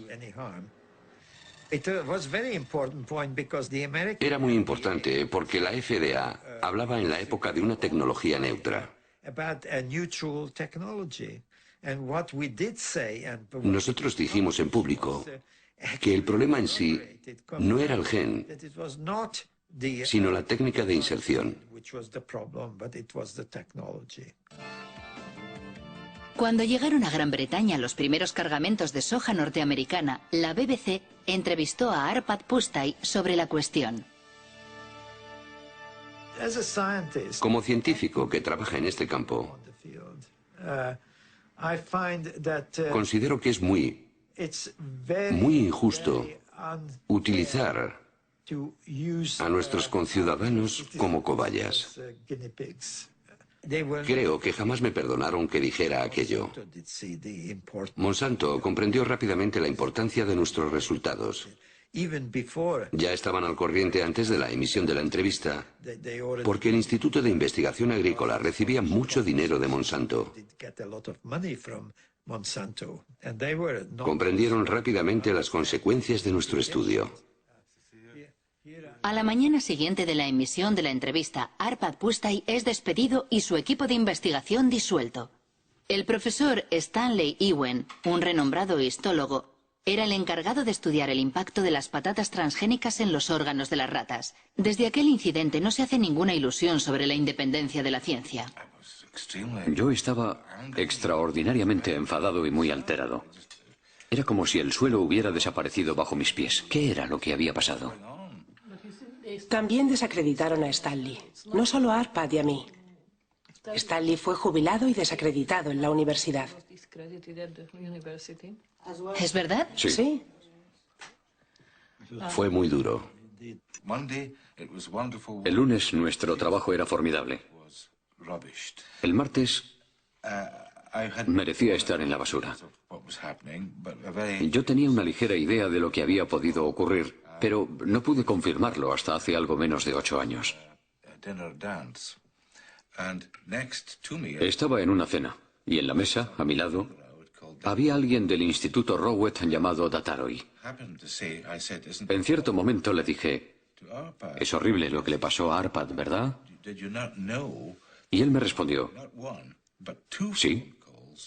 Era muy importante porque la FDA hablaba en la época de una tecnología neutra. Nosotros dijimos en público que el problema en sí no era el gen, sino la técnica de inserción. Cuando llegaron a Gran Bretaña los primeros cargamentos de soja norteamericana, la BBC entrevistó a Arpad Pusztai sobre la cuestión. Como científico que trabaja en este campo, considero que es muy injusto utilizar a nuestros conciudadanos como cobayas. Creo que jamás me perdonaron que dijera aquello. Monsanto comprendió rápidamente la importancia de nuestros resultados. Ya estaban al corriente antes de la emisión de la entrevista, porque el Instituto de Investigación Agrícola recibía mucho dinero de Monsanto. Comprendieron rápidamente las consecuencias de nuestro estudio. A la mañana siguiente de la emisión de la entrevista, Arpad Pusztai es despedido y su equipo de investigación disuelto. El profesor Stanley Ewen, un renombrado histólogo, era el encargado de estudiar el impacto de las patatas transgénicas en los órganos de las ratas. Desde aquel incidente no se hace ninguna ilusión sobre la independencia de la ciencia. Yo estaba extraordinariamente enfadado y muy alterado. Era como si el suelo hubiera desaparecido bajo mis pies. ¿Qué era lo que había pasado? También desacreditaron a Stanley. No solo a Arpad y a mí. Stanley fue jubilado y desacreditado en la universidad. ¿Es verdad? Sí. Sí. Fue muy duro. El lunes nuestro trabajo era formidable. El martes merecía estar en la basura. Yo tenía una ligera idea de lo que había podido ocurrir, pero no pude confirmarlo hasta hace algo menos de 8 años. Estaba en una cena, y en la mesa, a mi lado, había alguien del Instituto Rowett llamado Dataroi. En cierto momento le dije, es horrible lo que le pasó a Arpad, ¿verdad? Y él me respondió, sí,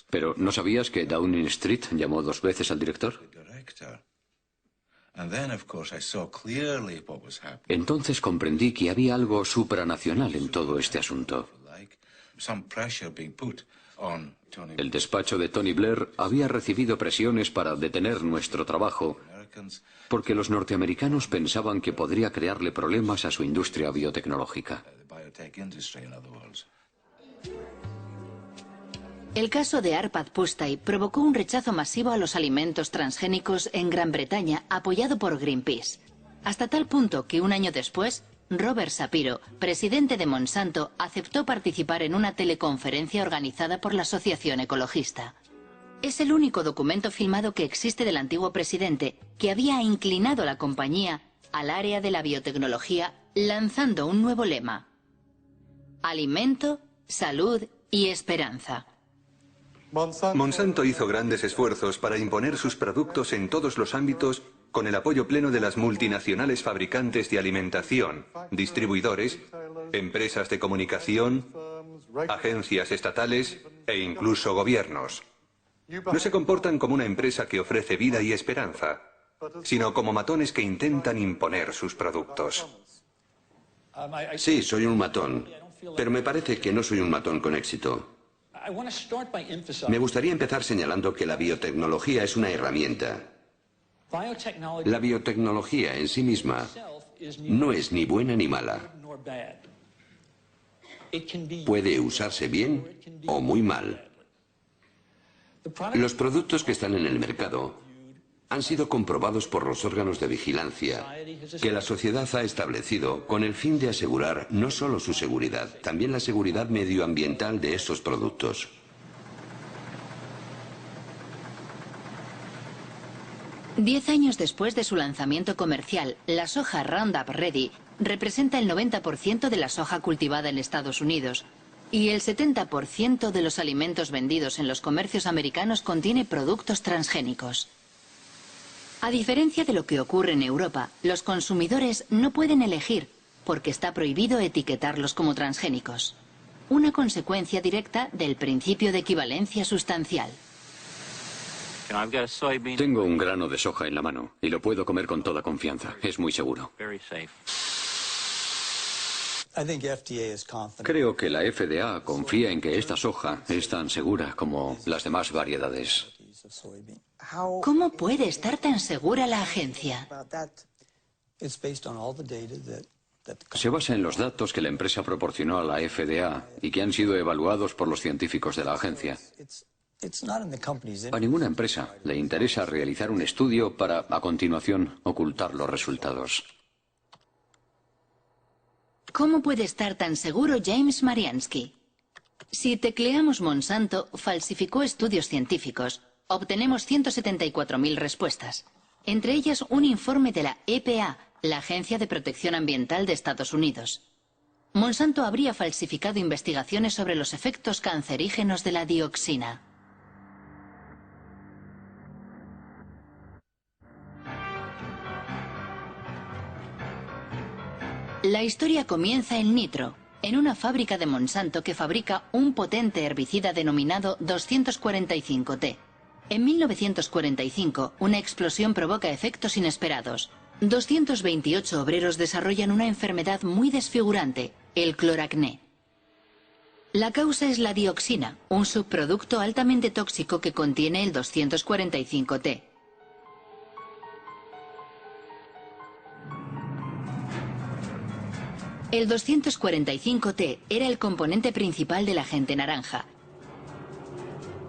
pero ¿no sabías que Downing Street llamó 2 veces al director? Entonces comprendí que había algo supranacional en todo este asunto. El despacho de Tony Blair había recibido presiones para detener nuestro trabajo porque los norteamericanos pensaban que podría crearle problemas a su industria biotecnológica. El caso de Arpad Pusztai provocó un rechazo masivo a los alimentos transgénicos en Gran Bretaña, apoyado por Greenpeace. Hasta tal punto que un año después, Robert Shapiro, presidente de Monsanto, aceptó participar en una teleconferencia organizada por la Asociación Ecologista. Es el único documento filmado que existe del antiguo presidente, que había inclinado la compañía al área de la biotecnología, lanzando un nuevo lema: alimento, salud y esperanza. Monsanto hizo grandes esfuerzos para imponer sus productos en todos los ámbitos con el apoyo pleno de las multinacionales fabricantes de alimentación, distribuidores, empresas de comunicación, agencias estatales e incluso gobiernos. No se comportan como una empresa que ofrece vida y esperanza, sino como matones que intentan imponer sus productos. Sí, soy un matón, pero me parece que no soy un matón con éxito. Me gustaría empezar señalando que la biotecnología es una herramienta. La biotecnología en sí misma no es ni buena ni mala. Puede usarse bien o muy mal. Los productos que están en el mercado han sido comprobados por los órganos de vigilancia que la sociedad ha establecido con el fin de asegurar no solo su seguridad, también la seguridad medioambiental de estos productos. Diez años después de su lanzamiento comercial, la soja Roundup Ready representa el 90% de la soja cultivada en Estados Unidos y el 70% de los alimentos vendidos en los comercios americanos contiene productos transgénicos. A diferencia de lo que ocurre en Europa, los consumidores no pueden elegir porque está prohibido etiquetarlos como transgénicos. Una consecuencia directa del principio de equivalencia sustancial. Tengo un grano de soja en la mano y lo puedo comer con toda confianza. Es muy seguro. Creo que la FDA confía en que esta soja es tan segura como las demás variedades. ¿Cómo puede estar tan segura la agencia? Se basa en los datos que la empresa proporcionó a la FDA y que han sido evaluados por los científicos de la agencia. A ninguna empresa le interesa realizar un estudio para, a continuación, ocultar los resultados. ¿Cómo puede estar tan seguro James Mariansky? Si tecleamos Monsanto falsificó estudios científicos, obtenemos 174.000 respuestas. Entre ellas un informe de la EPA, la Agencia de Protección Ambiental de Estados Unidos. Monsanto habría falsificado investigaciones sobre los efectos cancerígenos de la dioxina. La historia comienza en Nitro, en una fábrica de Monsanto que fabrica un potente herbicida denominado 245T. En 1945, una explosión provoca efectos inesperados. 228 obreros desarrollan una enfermedad muy desfigurante, el cloracné. La causa es la dioxina, un subproducto altamente tóxico que contiene el 245T. El 245T era el componente principal del agente naranja,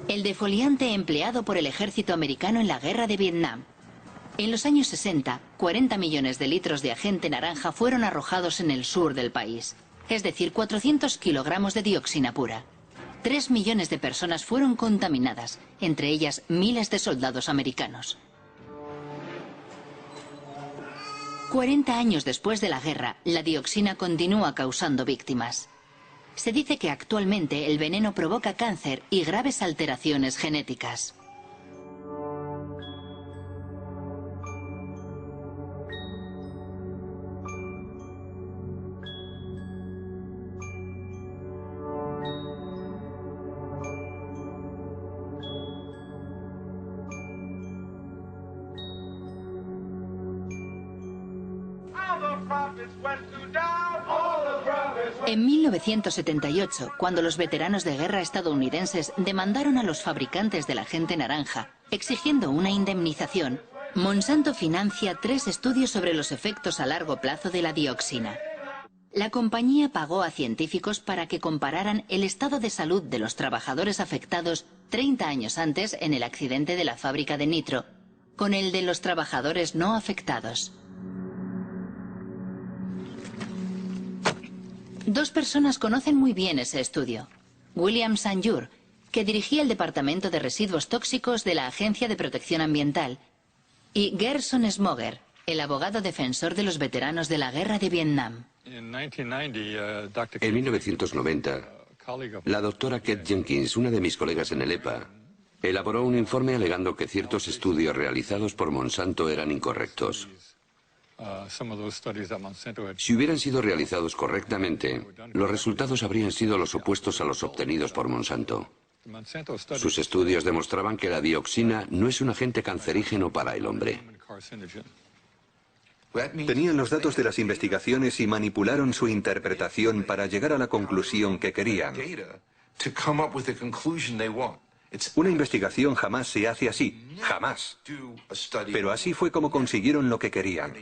el defoliante empleado por el ejército americano en la guerra de Vietnam. En los años 60, 40 millones de litros de agente naranja fueron arrojados en el sur del país, es decir, 400 kilogramos de dioxina pura. 3 millones de personas fueron contaminadas, entre ellas miles de soldados americanos. 40 años después de la guerra, la dioxina continúa causando víctimas. Se dice que actualmente el veneno provoca cáncer y graves alteraciones genéticas. En 1978, cuando los veteranos de guerra estadounidenses demandaron a los fabricantes del agente naranja, exigiendo una indemnización, Monsanto financia 3 estudios sobre los efectos a largo plazo de la dioxina. La compañía pagó a científicos para que compararan el estado de salud de los trabajadores afectados 30 años antes en el accidente de la fábrica de nitro, con el de los trabajadores no afectados. 2 personas conocen muy bien ese estudio. William Sanjur, que dirigía el Departamento de Residuos Tóxicos de la Agencia de Protección Ambiental, y Gerson Smoger, el abogado defensor de los veteranos de la guerra de Vietnam. En 1990, la doctora Kate Jenkins, una de mis colegas en el EPA, elaboró un informe alegando que ciertos estudios realizados por Monsanto eran incorrectos. Si hubieran sido realizados correctamente, los resultados habrían sido los opuestos a los obtenidos por Monsanto. Sus estudios demostraban que la dioxina no es un agente cancerígeno para el hombre. Tenían los datos de las investigaciones y manipularon su interpretación para llegar a la conclusión que querían. Una investigación jamás se hace así, jamás. Pero así fue como consiguieron lo que querían.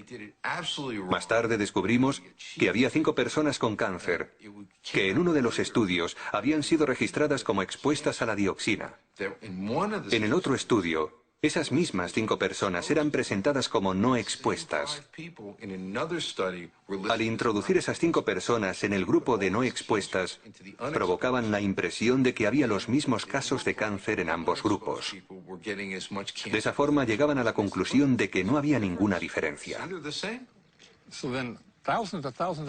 Más tarde descubrimos que había 5 personas con cáncer, que en uno de los estudios habían sido registradas como expuestas a la dioxina. En el otro estudio, esas mismas 5 personas eran presentadas como no expuestas. Al introducir esas 5 personas en el grupo de no expuestas, provocaban la impresión de que había los mismos casos de cáncer en ambos grupos. De esa forma llegaban a la conclusión de que no había ninguna diferencia.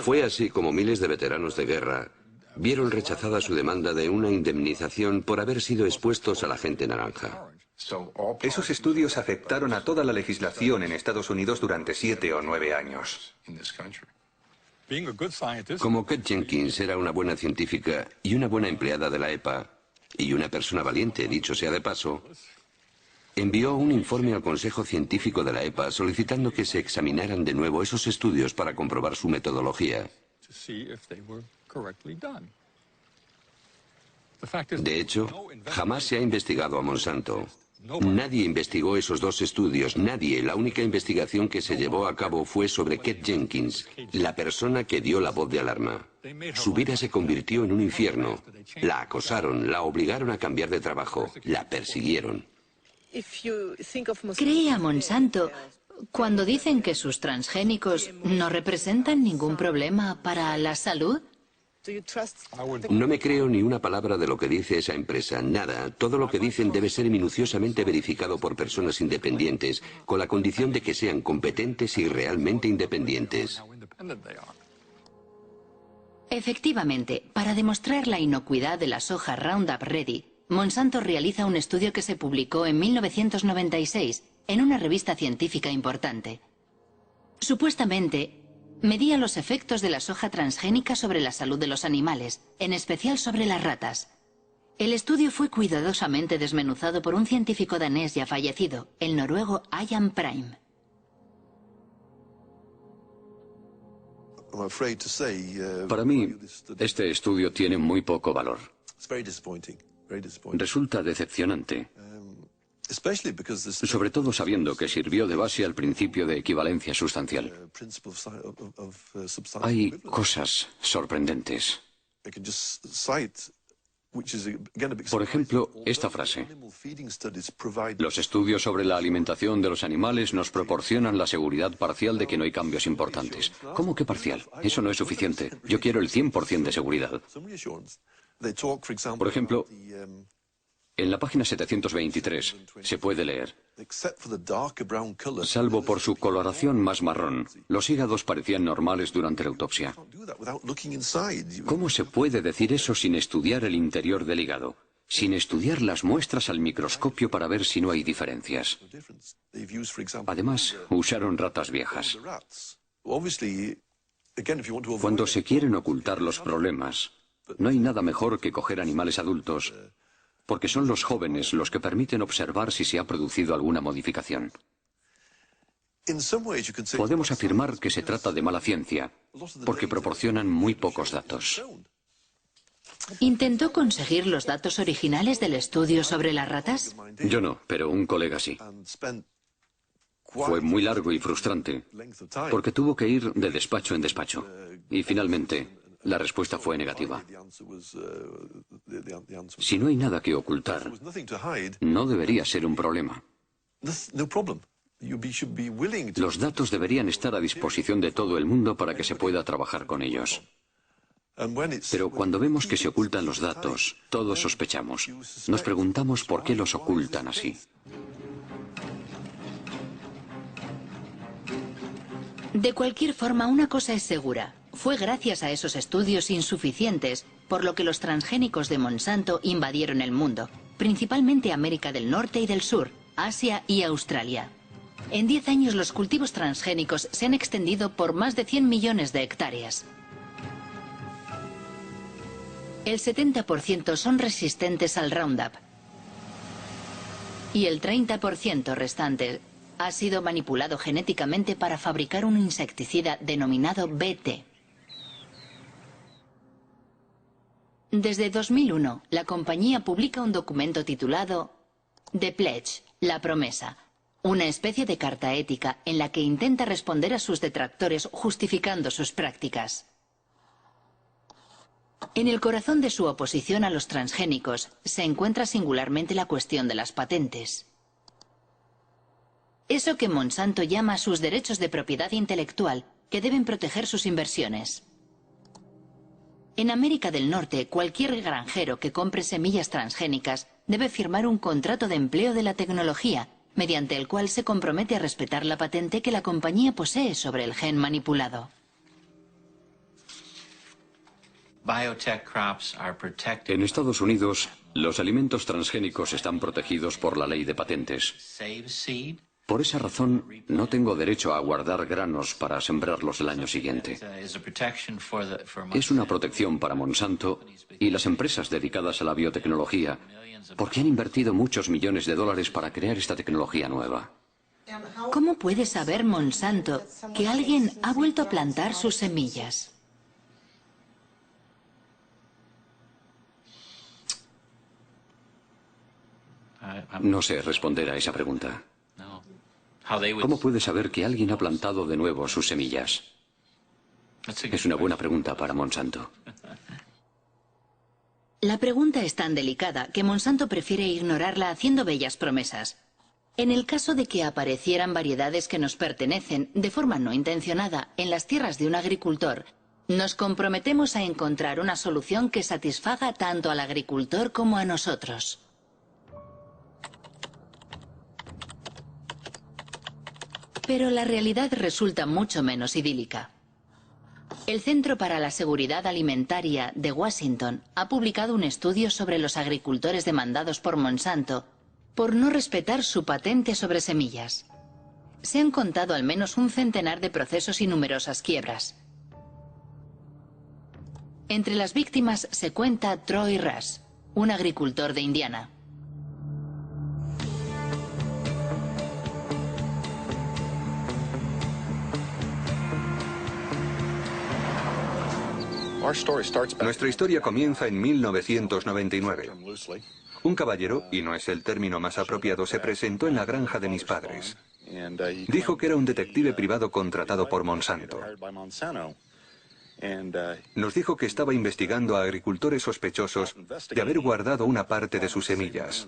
Fue así como miles de veteranos de guerra vieron rechazada su demanda de una indemnización por haber sido expuestos al agente naranja. Esos estudios afectaron a toda la legislación en Estados Unidos durante 7 o 9 años. Como Kate Jenkins era una buena científica y una buena empleada de la EPA, y una persona valiente, dicho sea de paso, envió un informe al Consejo Científico de la EPA solicitando que se examinaran de nuevo esos estudios para comprobar su metodología. De hecho, jamás se ha investigado a Monsanto. Nadie investigó esos 2 estudios, nadie. La única investigación que se llevó a cabo fue sobre Kate Jenkins, la persona que dio la voz de alarma. Su vida se convirtió en un infierno. La acosaron, la obligaron a cambiar de trabajo, la persiguieron. ¿Cree a Monsanto cuando dicen que sus transgénicos no representan ningún problema para la salud? No me creo ni una palabra de lo que dice esa empresa, nada. Todo lo que dicen debe ser minuciosamente verificado por personas independientes, con la condición de que sean competentes y realmente independientes. Efectivamente, para demostrar la inocuidad de la soja Roundup Ready, Monsanto realiza un estudio que se publicó en 1996 en una revista científica importante. Supuestamente, medía los efectos de la soja transgénica sobre la salud de los animales, en especial sobre las ratas. El estudio fue cuidadosamente desmenuzado por un científico danés ya fallecido, el noruego Ian Prime. Para mí, este estudio tiene muy poco valor. Resulta decepcionante, sobre todo sabiendo que sirvió de base al principio de equivalencia sustancial. Hay cosas sorprendentes. Por ejemplo, esta frase: los estudios sobre la alimentación de los animales nos proporcionan la seguridad parcial de que no hay cambios importantes. ¿Cómo que parcial? Eso no es suficiente. Yo quiero el 100% de seguridad. Por ejemplo, en la página 723 se puede leer: salvo por su coloración más marrón, los hígados parecían normales durante la autopsia. ¿Cómo se puede decir eso sin estudiar el interior del hígado? Sin estudiar las muestras al microscopio para ver si no hay diferencias. Además, usaron ratas viejas. Cuando se quieren ocultar los problemas, no hay nada mejor que coger animales adultos, porque son los jóvenes los que permiten observar si se ha producido alguna modificación. Podemos afirmar que se trata de mala ciencia, porque proporcionan muy pocos datos. ¿Intentó conseguir los datos originales del estudio sobre las ratas? Yo no, pero un colega sí. Fue muy largo y frustrante, porque tuvo que ir de despacho en despacho. Y finalmente, la respuesta fue negativa. Si no hay nada que ocultar, no debería ser un problema. Los datos deberían estar a disposición de todo el mundo para que se pueda trabajar con ellos. Pero cuando vemos que se ocultan los datos, todos sospechamos. Nos preguntamos por qué los ocultan así. De cualquier forma, una cosa es segura. Fue gracias a esos estudios insuficientes por lo que los transgénicos de Monsanto invadieron el mundo, principalmente América del Norte y del Sur, Asia y Australia. En 10 años los cultivos transgénicos se han extendido por más de 100 millones de hectáreas. El 70% son resistentes al Roundup y el 30% restante ha sido manipulado genéticamente para fabricar un insecticida denominado BT. Desde 2001, la compañía publica un documento titulado The Pledge, la promesa, una especie de carta ética en la que intenta responder a sus detractores justificando sus prácticas. En el corazón de su oposición a los transgénicos se encuentra singularmente la cuestión de las patentes. Eso que Monsanto llama sus derechos de propiedad intelectual, que deben proteger sus inversiones. En América del Norte, cualquier granjero que compre semillas transgénicas debe firmar un contrato de empleo de la tecnología, mediante el cual se compromete a respetar la patente que la compañía posee sobre el gen manipulado. En Estados Unidos, los alimentos transgénicos están protegidos por la ley de patentes. Por esa razón, no tengo derecho a guardar granos para sembrarlos el año siguiente. Es una protección para Monsanto y las empresas dedicadas a la biotecnología, porque han invertido muchos millones de dólares para crear esta tecnología nueva. ¿Cómo puede saber Monsanto que alguien ha vuelto a plantar sus semillas? No sé responder a esa pregunta. ¿Cómo puede saber que alguien ha plantado de nuevo sus semillas? Es una buena pregunta para Monsanto. La pregunta es tan delicada que Monsanto prefiere ignorarla haciendo bellas promesas. En el caso de que aparecieran variedades que nos pertenecen, de forma no intencionada, en las tierras de un agricultor, nos comprometemos a encontrar una solución que satisfaga tanto al agricultor como a nosotros. Pero la realidad resulta mucho menos idílica. El Centro para la Seguridad Alimentaria de Washington ha publicado un estudio sobre los agricultores demandados por Monsanto por no respetar su patente sobre semillas. Se han contado al menos un centenar de procesos y numerosas quiebras. Entre las víctimas se cuenta Troy Rush, un agricultor de Indiana. Nuestra historia comienza en 1999. Un caballero, y no es el término más apropiado, se presentó en la granja de mis padres. Dijo que era un detective privado contratado por Monsanto. Nos dijo que estaba investigando a agricultores sospechosos de haber guardado una parte de sus semillas.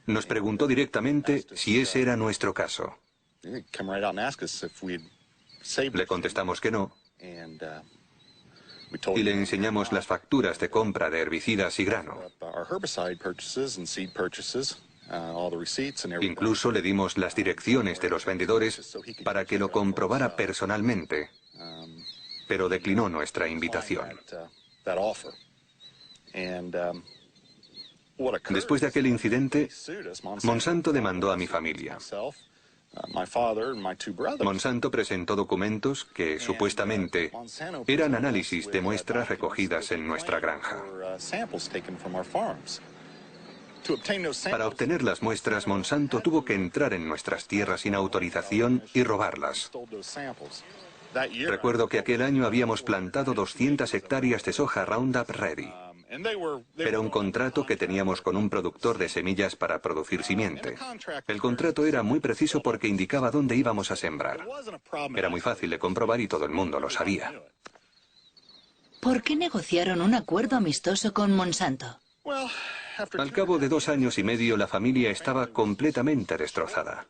Nos preguntó directamente si ese era nuestro caso. Le contestamos que no, y le enseñamos las facturas de compra de herbicidas y grano. Incluso le dimos las direcciones de los vendedores para que lo comprobara personalmente, pero declinó nuestra invitación. Después de aquel incidente, Monsanto demandó a mi familia. Monsanto presentó documentos que, supuestamente, eran análisis de muestras recogidas en nuestra granja. Para obtener las muestras, Monsanto tuvo que entrar en nuestras tierras sin autorización y robarlas. Recuerdo que aquel año habíamos plantado 200 hectáreas de soja Roundup Ready. Era un contrato que teníamos con un productor de semillas para producir simiente. El contrato era muy preciso porque indicaba dónde íbamos a sembrar. Era muy fácil de comprobar y todo el mundo lo sabía. ¿Por qué negociaron un acuerdo amistoso con Monsanto? Al cabo de 2 años y medio, la familia estaba completamente destrozada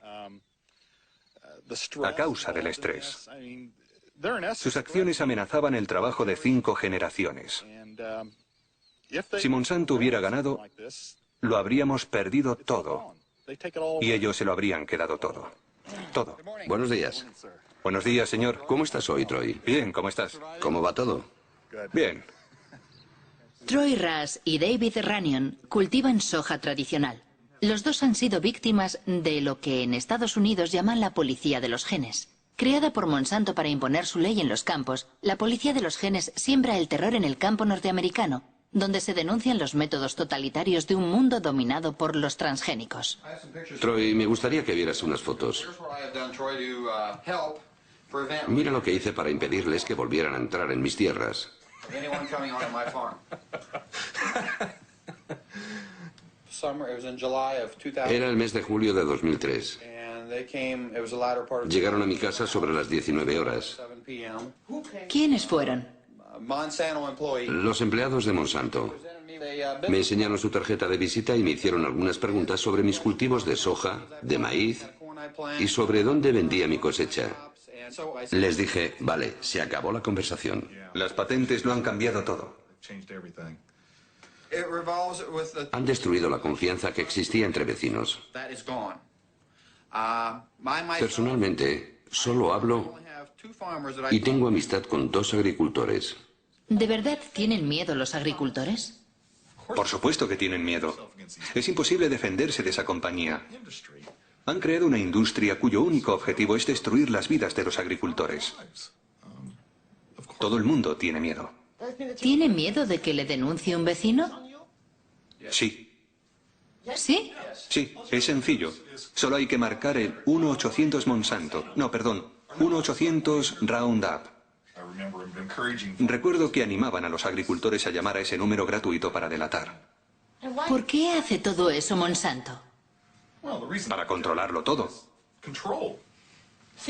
a causa del estrés. Sus acciones amenazaban el trabajo de 5 generaciones. Si Monsanto hubiera ganado, lo habríamos perdido todo. Y ellos se lo habrían quedado todo. Todo. Buenos días. Buenos días, señor. ¿Cómo estás hoy, Troy? Bien, ¿cómo estás? ¿Cómo va todo? Bien. Troy Rush y David Runyon cultivan soja tradicional. Los dos han sido víctimas de lo que en Estados Unidos llaman la policía de los genes. Creada por Monsanto para imponer su ley en los campos, la policía de los genes siembra el terror en el campo norteamericano, donde se denuncian los métodos totalitarios de un mundo dominado por los transgénicos. Troy, me gustaría que vieras unas fotos. Mira lo que hice para impedirles que volvieran a entrar en mis tierras. Era el mes de julio de 2003. Llegaron a mi casa sobre las 19 horas. ¿Quiénes fueron? Los empleados de Monsanto. Me enseñaron su tarjeta de visita y me hicieron algunas preguntas sobre mis cultivos de soja, de maíz y sobre dónde vendía mi cosecha. Les dije, vale, se acabó la conversación. Las patentes lo han cambiado todo. Han destruido la confianza que existía entre vecinos. Personalmente, solo hablo y tengo amistad con 2 agricultores. ¿De verdad tienen miedo los agricultores? Por supuesto que tienen miedo. Es imposible defenderse de esa compañía. Han creado una industria cuyo único objetivo es destruir las vidas de los agricultores. Todo el mundo tiene miedo. ¿Tiene miedo de que le denuncie un vecino? Sí. ¿Sí? Sí, es sencillo. Solo hay que marcar el 1-800 Monsanto. No, perdón, 1-800 Roundup. Recuerdo que animaban a los agricultores a llamar a ese número gratuito para delatar. ¿Por qué hace todo eso Monsanto? Para controlarlo todo.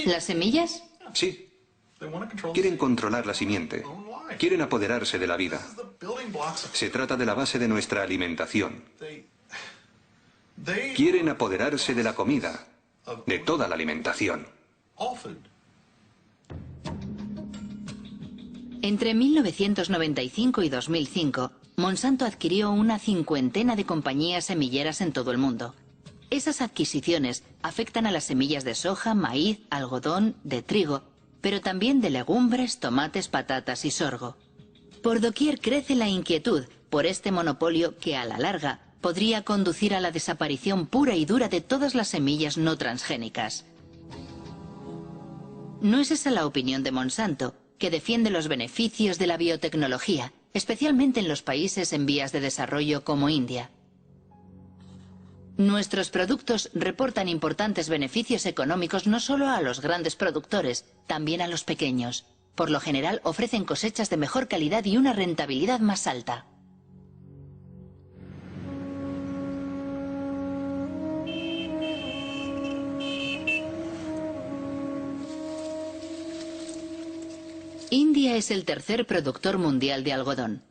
¿Las semillas? Sí. Quieren controlar la simiente. Quieren apoderarse de la vida. Se trata de la base de nuestra alimentación. Quieren apoderarse de la comida, de toda la alimentación. Entre 1995 y 2005, Monsanto adquirió una 50 de compañías semilleras en todo el mundo. Esas adquisiciones afectan a las semillas de soja, maíz, algodón, de trigo, pero también de legumbres, tomates, patatas y sorgo. Por doquier crece la inquietud por este monopolio que, a la larga, podría conducir a la desaparición pura y dura de todas las semillas no transgénicas. No es esa la opinión de Monsanto, que defiende los beneficios de la biotecnología, especialmente en los países en vías de desarrollo como India. Nuestros productos reportan importantes beneficios económicos no solo a los grandes productores, también a los pequeños. Por lo general ofrecen cosechas de mejor calidad y una rentabilidad más alta. India es el tercer productor mundial de algodón.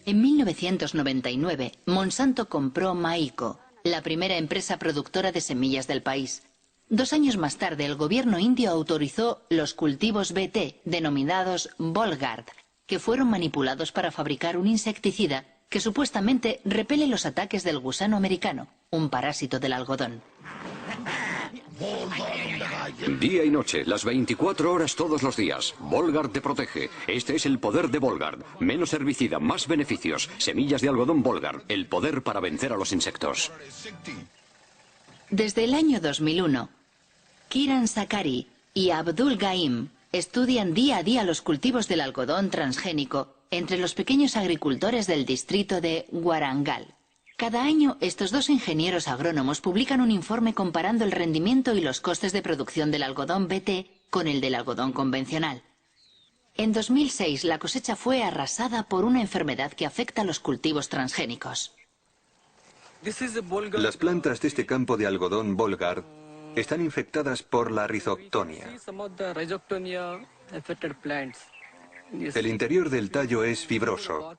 En 1999, Monsanto compró Maiko, la primera empresa productora de semillas del país. 2 años más tarde, el gobierno indio autorizó los cultivos BT, denominados Bollgard, que fueron manipulados para fabricar un insecticida que supuestamente repele los ataques del gusano americano, un parásito del algodón. Día y noche, las 24 horas todos los días. Bollgard te protege. Este es el poder de Bollgard. Menos herbicida, más beneficios. Semillas de algodón Bollgard. El poder para vencer a los insectos. Desde el año 2001, Kiran Sakari y Abdul Gaim estudian día a día los cultivos del algodón transgénico entre los pequeños agricultores del distrito de Warangal. Cada año, estos 2 ingenieros agrónomos publican un informe comparando el rendimiento y los costes de producción del algodón BT con el del algodón convencional. En 2006, la cosecha fue arrasada por una enfermedad que afecta a los cultivos transgénicos. Las plantas de este campo de algodón Bollgard están infectadas por la rizoctonia. El interior del tallo es fibroso,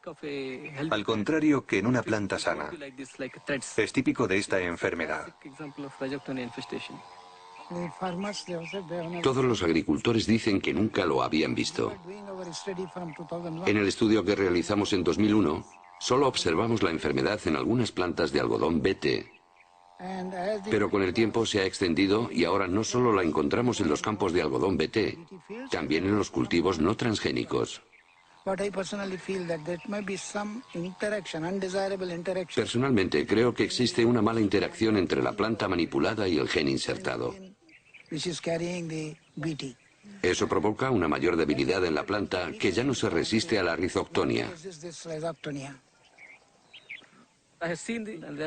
al contrario que en una planta sana. Es típico de esta enfermedad. Todos los agricultores dicen que nunca lo habían visto. En el estudio que realizamos en 2001, solo observamos la enfermedad en algunas plantas de algodón BT. Pero con el tiempo se ha extendido y ahora no solo la encontramos en los campos de algodón BT, también en los cultivos no transgénicos. Personalmente creo que existe una mala interacción entre la planta manipulada y el gen insertado. Eso provoca una mayor debilidad en la planta que ya no se resiste a la rizoctonia.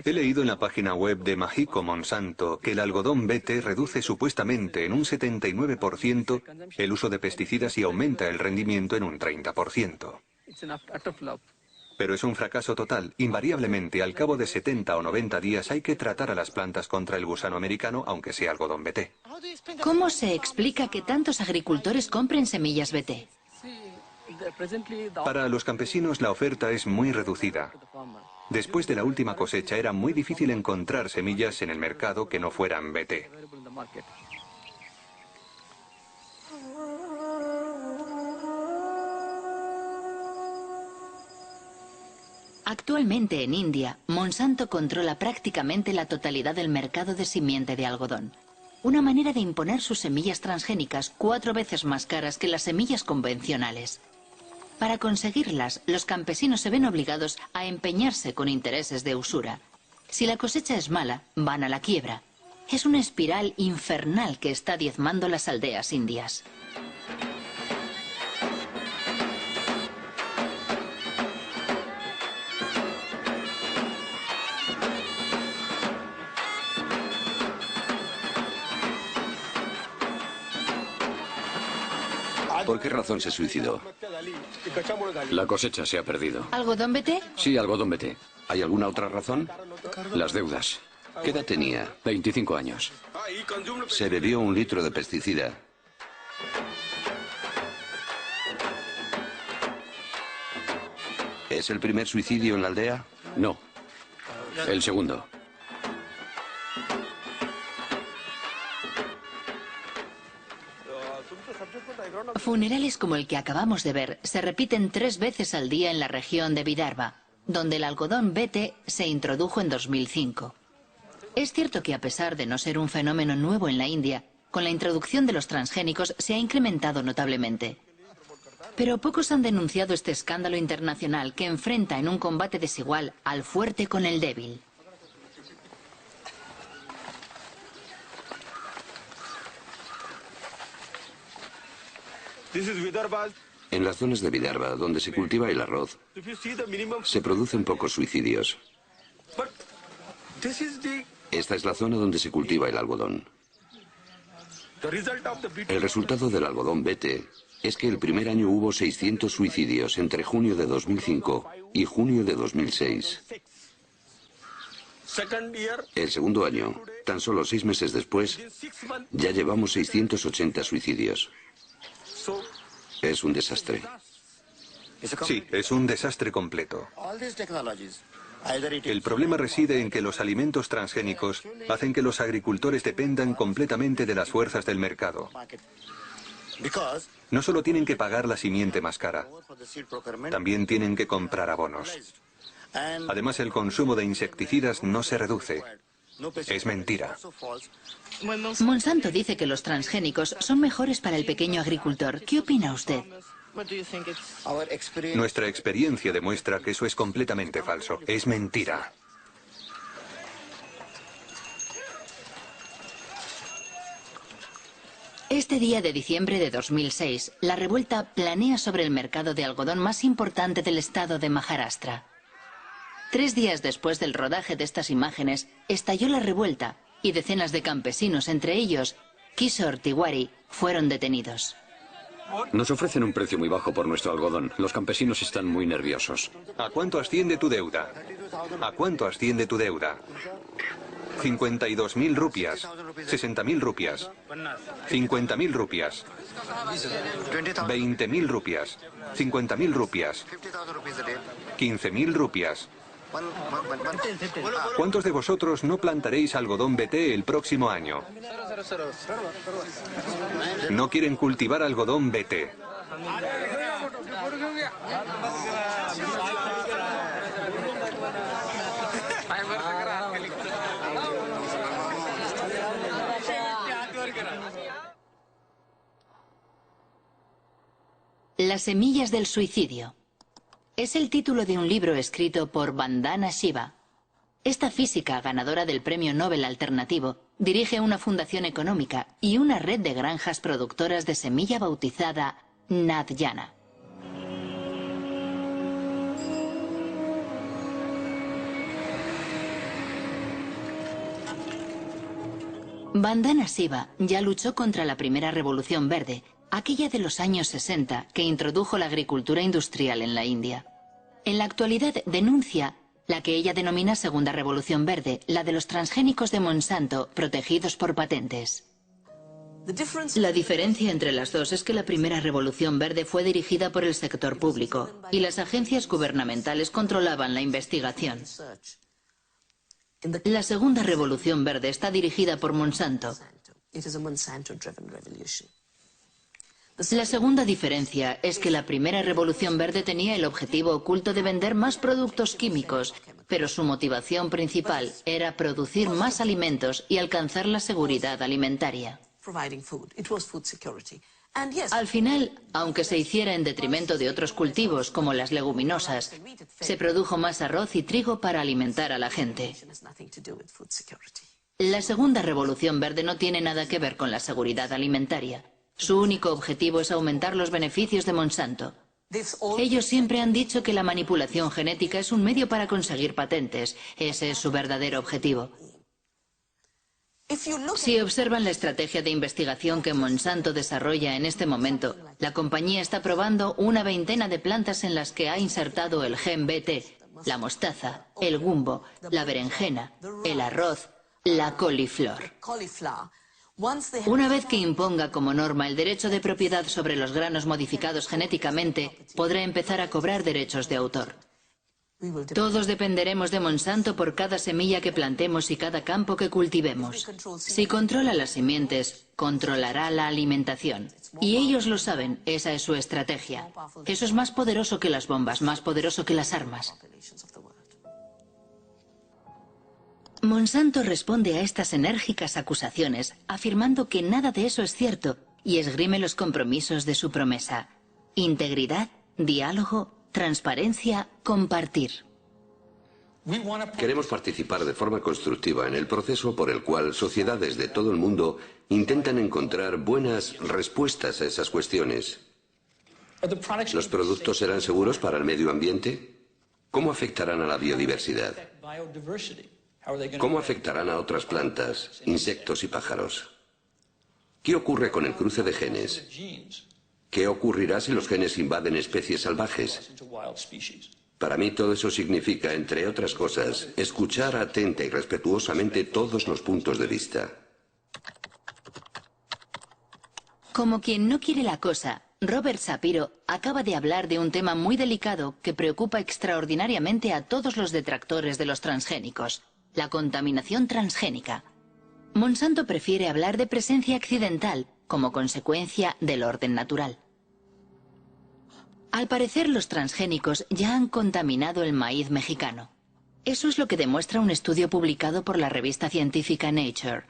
He leído en la página web de Maiko Monsanto que el algodón BT reduce supuestamente en un 79% el uso de pesticidas y aumenta el rendimiento en un 30%. Pero es un fracaso total. Invariablemente, al cabo de 70 o 90 días hay que tratar a las plantas contra el gusano americano, aunque sea algodón BT. ¿Cómo se explica que tantos agricultores compren semillas BT? Para los campesinos la oferta es muy reducida. Después de la última cosecha era muy difícil encontrar semillas en el mercado que no fueran BT. Actualmente en India, Monsanto controla prácticamente la totalidad del mercado de simiente de algodón. Una manera de imponer sus semillas transgénicas 4 veces más caras que las semillas convencionales. Para conseguirlas, los campesinos se ven obligados a empeñarse con intereses de usura. Si la cosecha es mala, van a la quiebra. Es una espiral infernal que está diezmando las aldeas indias. ¿Por qué razón se suicidó? La cosecha se ha perdido. ¿Algodón BT? Sí, algodón BT. ¿Hay alguna otra razón? Las deudas. ¿Qué edad tenía? 25 años. Se bebió 1 litro de pesticida. ¿Es el primer suicidio en la aldea? No. El segundo. Funerales como el que acabamos de ver se repiten 3 veces al día en la región de Vidarbha, donde el algodón BT se introdujo en 2005. Es cierto que a pesar de no ser un fenómeno nuevo en la India, con la introducción de los transgénicos se ha incrementado notablemente. Pero pocos han denunciado este escándalo internacional que enfrenta en un combate desigual al fuerte con el débil. En las zonas de Vidarbha, donde se cultiva el arroz, se producen pocos suicidios. Esta es la zona donde se cultiva el algodón. El resultado del algodón BT es que el primer año hubo 600 suicidios entre junio de 2005 y junio de 2006. El segundo año, tan solo 6 meses después, ya llevamos 680 suicidios. Es un desastre. Sí, es un desastre completo. El problema reside en que los alimentos transgénicos hacen que los agricultores dependan completamente de las fuerzas del mercado. No solo tienen que pagar la simiente más cara, también tienen que comprar abonos. Además, el consumo de insecticidas no se reduce. Es mentira. Monsanto dice que los transgénicos son mejores para el pequeño agricultor. ¿Qué opina usted? Nuestra experiencia demuestra que eso es completamente falso. Es mentira. Este día de diciembre de 2006, la revuelta planea sobre el mercado de algodón más importante del estado de Maharashtra. 3 días después del rodaje de estas imágenes, estalló la revuelta y decenas de campesinos, entre ellos Kishore Tiwari, fueron detenidos. Nos ofrecen un precio muy bajo por nuestro algodón. Los campesinos están muy nerviosos. ¿A cuánto asciende tu deuda? ¿A cuánto asciende tu deuda? 52.000 rupias, 60.000 rupias, 50.000 rupias, 20.000 rupias, 50.000 rupias, 15.000 rupias. ¿Cuántos de vosotros no plantaréis algodón BT el próximo año? No quieren cultivar algodón BT. Las semillas del suicidio. Es el título de un libro escrito por Vandana Shiva. Esta física, ganadora del Premio Nobel Alternativo, dirige una fundación económica y una red de granjas productoras de semilla bautizada Nadyana. Vandana Shiva ya luchó contra la primera revolución verde, aquella de los años 60 que introdujo la agricultura industrial en la India. En la actualidad denuncia la que ella denomina Segunda Revolución Verde, la de los transgénicos de Monsanto protegidos por patentes. La diferencia entre las dos es que la primera Revolución Verde fue dirigida por el sector público y las agencias gubernamentales controlaban la investigación. La Segunda Revolución Verde está dirigida por Monsanto. La segunda diferencia es que la primera Revolución Verde tenía el objetivo oculto de vender más productos químicos, pero su motivación principal era producir más alimentos y alcanzar la seguridad alimentaria. Al final, aunque se hiciera en detrimento de otros cultivos como las leguminosas, se produjo más arroz y trigo para alimentar a la gente. La Segunda Revolución Verde no tiene nada que ver con la seguridad alimentaria. Su único objetivo es aumentar los beneficios de Monsanto. Ellos siempre han dicho que la manipulación genética es un medio para conseguir patentes. Ese es su verdadero objetivo. Si observan la estrategia de investigación que Monsanto desarrolla en este momento, la compañía está probando una veintena de plantas en las que ha insertado el gen BT, la mostaza, el gumbo, la berenjena, el arroz, la coliflor. Una vez que imponga como norma el derecho de propiedad sobre los granos modificados genéticamente, podrá empezar a cobrar derechos de autor. Todos dependeremos de Monsanto por cada semilla que plantemos y cada campo que cultivemos. Si controla las simientes, controlará la alimentación. Y ellos lo saben, esa es su estrategia. Eso es más poderoso que las bombas, más poderoso que las armas. Monsanto responde a estas enérgicas acusaciones afirmando que nada de eso es cierto y esgrime los compromisos de su promesa: integridad, diálogo, transparencia, compartir. Queremos participar de forma constructiva en el proceso por el cual sociedades de todo el mundo intentan encontrar buenas respuestas a esas cuestiones. ¿Los productos serán seguros para el medio ambiente? ¿Cómo afectarán a la biodiversidad? ¿Cómo afectarán a otras plantas, insectos y pájaros? ¿Qué ocurre con el cruce de genes? ¿Qué ocurrirá si los genes invaden especies salvajes? Para mí todo eso significa, entre otras cosas, escuchar atenta y respetuosamente todos los puntos de vista. Como quien no quiere la cosa, Robert Shapiro acaba de hablar de un tema muy delicado que preocupa extraordinariamente a todos los detractores de los transgénicos: la contaminación transgénica. Monsanto prefiere hablar de presencia accidental como consecuencia del orden natural. Al parecer, los transgénicos ya han contaminado el maíz mexicano. Eso es lo que demuestra un estudio publicado por la revista científica Nature,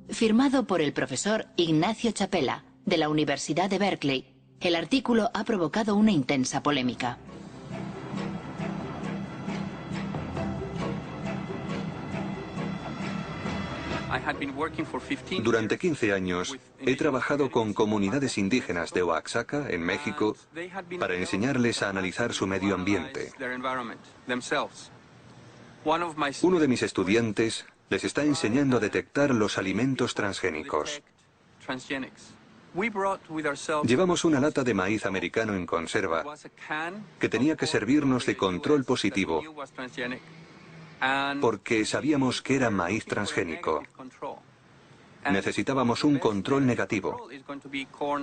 firmado por el profesor Ignacio Chapela, de la Universidad de Berkeley. El artículo ha provocado una intensa polémica. Durante 15 años he trabajado con comunidades indígenas de Oaxaca, en México, para enseñarles a analizar su medio ambiente. Uno de mis estudiantes les está enseñando a detectar los alimentos transgénicos. Llevamos una lata de maíz americano en conserva que tenía que servirnos de control positivo porque sabíamos que era maíz transgénico. Necesitábamos un control negativo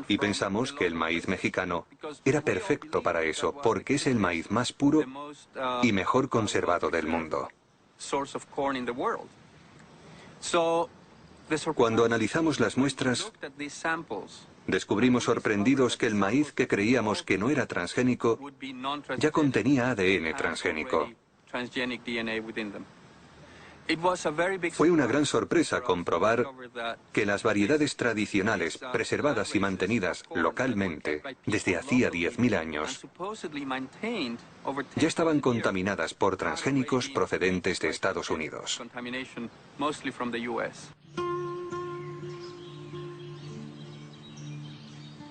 y pensamos que el maíz mexicano era perfecto para eso, porque es el maíz más puro y mejor conservado del mundo. Cuando analizamos las muestras, descubrimos sorprendidos que el maíz que creíamos que no era transgénico ya contenía ADN transgénico. Fue una gran sorpresa comprobar que las variedades tradicionales, preservadas y mantenidas localmente desde hacía 10.000 años, ya estaban contaminadas por transgénicos procedentes de Estados Unidos.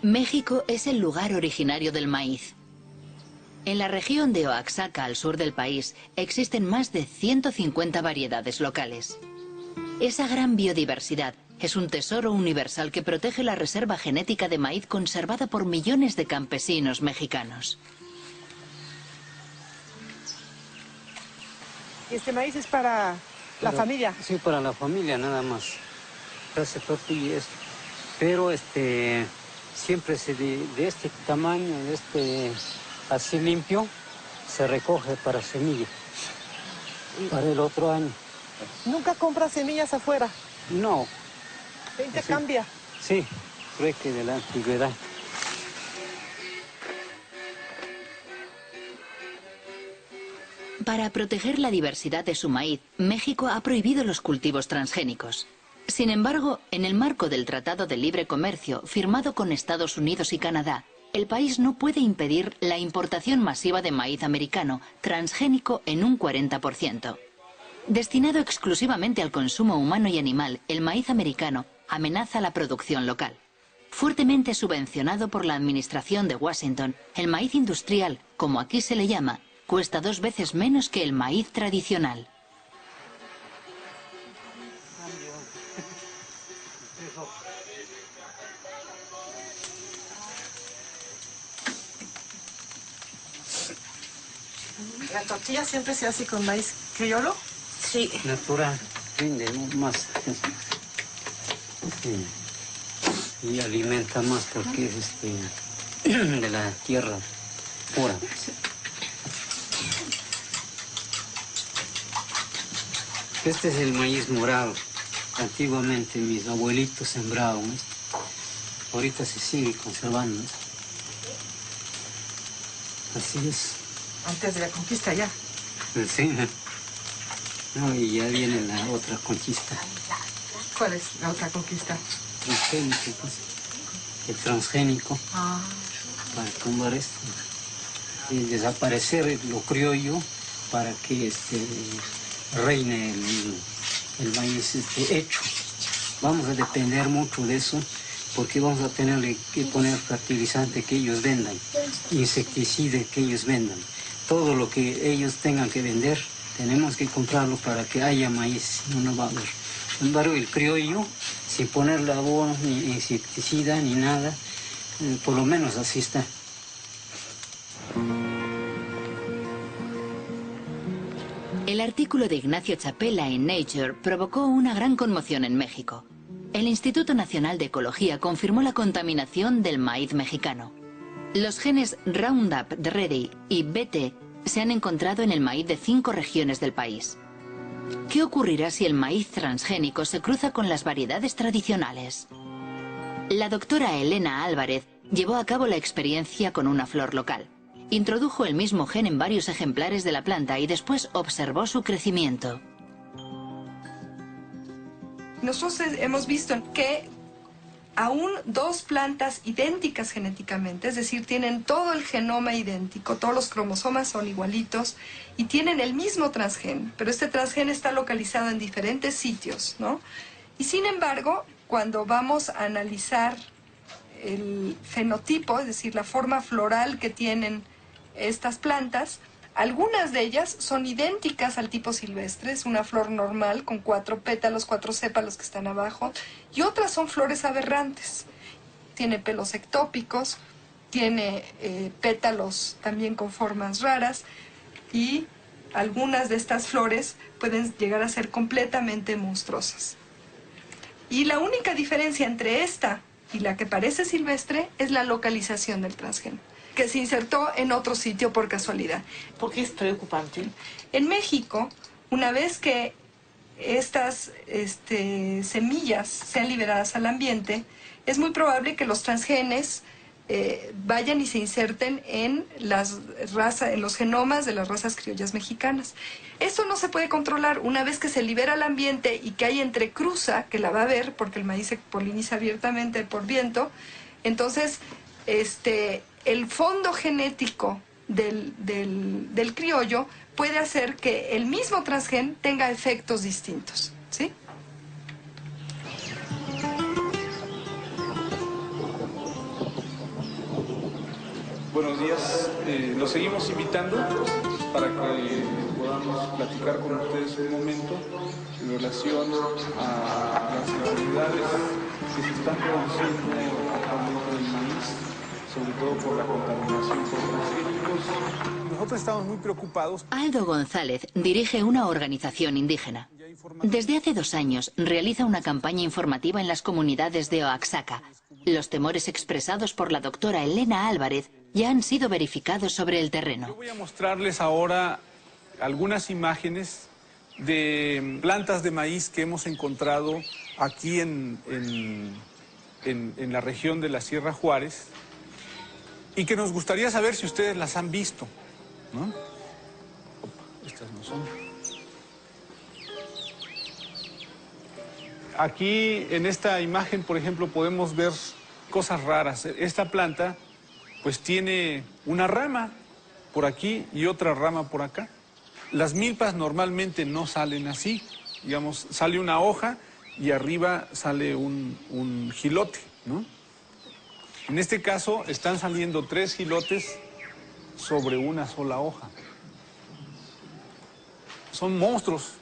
México es el lugar originario del maíz. En la región de Oaxaca, al sur del país, existen más de 150 variedades locales. Esa gran biodiversidad es un tesoro universal que protege la reserva genética de maíz conservada por millones de campesinos mexicanos. ¿Este maíz es para la familia? Sí, para la familia nada más. Hace tortillas. Pero siempre de este tamaño, así limpio, se recoge para semilla, para el otro año. ¿Nunca compras semillas afuera? No. ¿Se intercambia? Sí, creo que de la antigüedad. Para proteger la diversidad de su maíz, México ha prohibido los cultivos transgénicos. Sin embargo, en el marco del Tratado de Libre Comercio firmado con Estados Unidos y Canadá, el país no puede impedir la importación masiva de maíz americano, transgénico en un 40%. Destinado exclusivamente al consumo humano y animal, el maíz americano amenaza la producción local. Fuertemente subvencionado por la administración de Washington, el maíz industrial, como aquí se le llama, cuesta 2 veces menos que el maíz tradicional. ¿La tortilla siempre se hace con maíz criollo? Sí. Natural, rinde más. Y alimenta más porque es de la tierra pura. Este es el maíz morado. Antiguamente mis abuelitos sembraban esto. Ahorita se sigue conservando. Así es. Antes de la conquista ya. Sí. No, y ya viene la otra conquista. ¿Cuál es la otra conquista? Transgénico, pues. El transgénico. Para tumbar esto. Y desaparecer lo criollo para que reine el maíz hecho. Vamos a depender mucho de eso porque vamos a tener que poner fertilizante que ellos vendan, insecticida que ellos vendan. Todo lo que ellos tengan que vender, tenemos que comprarlo para que haya maíz, no va a haber. Sin embargo, el criollo, sin ponerle abono, ni insecticida, ni nada, Por lo menos así está. El artículo de Ignacio Chapela en Nature provocó una gran conmoción en México. El Instituto Nacional de Ecología confirmó la contaminación del maíz mexicano. Los genes Roundup Ready y BT se han encontrado en el maíz de 5 regiones del país. ¿Qué ocurrirá si el maíz transgénico se cruza con las variedades tradicionales? La doctora Elena Álvarez llevó a cabo la experiencia con una flor local. Introdujo el mismo gen en varios ejemplares de la planta y después observó su crecimiento. Nosotros hemos visto que aún 2 plantas idénticas genéticamente, es decir, tienen todo el genoma idéntico, todos los cromosomas son igualitos y tienen el mismo transgen, pero este transgen está localizado en diferentes sitios, ¿no? Y sin embargo, cuando vamos a analizar el fenotipo, es decir, la forma floral que tienen estas plantas, algunas de ellas son idénticas al tipo silvestre, es una flor normal con 4 pétalos, 4 sépalos que están abajo, y otras son flores aberrantes. Tiene pelos ectópicos, tiene pétalos también con formas raras, y algunas de estas flores pueden llegar a ser completamente monstruosas. Y la única diferencia entre esta y la que parece silvestre es la localización del transgen, que se insertó en otro sitio por casualidad. ¿Por qué es preocupante? En México, una vez que estas semillas sean liberadas al ambiente, es muy probable que los transgenes vayan y se inserten en los genomas de las razas criollas mexicanas. Esto no se puede controlar. Una vez que se libera al ambiente y que hay entrecruza, que la va a haber porque el maíz se poliniza abiertamente por viento, entonces el fondo genético del criollo puede hacer que el mismo transgen tenga efectos distintos, ¿sí? Buenos días, los seguimos invitando para que podamos platicar con ustedes un momento en relación a las variedades que se están produciendo actualmente del maíz, sobre todo por la contaminación por transgénicos. Nosotros estamos muy preocupados. Aldo González dirige una organización indígena. Desde hace 2 años realiza una campaña informativa en las comunidades de Oaxaca. Los temores expresados por la doctora Elena Álvarez ya han sido verificados sobre el terreno. Yo voy a mostrarles ahora algunas imágenes de plantas de maíz que hemos encontrado aquí en la región de la Sierra Juárez y que nos gustaría saber si ustedes las han visto, ¿no? Estas no son. Aquí en esta imagen, por ejemplo, podemos ver cosas raras. Esta planta pues tiene una rama por aquí y otra rama por acá. Las milpas normalmente no salen así. Digamos, sale una hoja y arriba sale un jilote, ¿no? En este caso están saliendo 3 jilotes sobre una sola hoja. Son monstruos.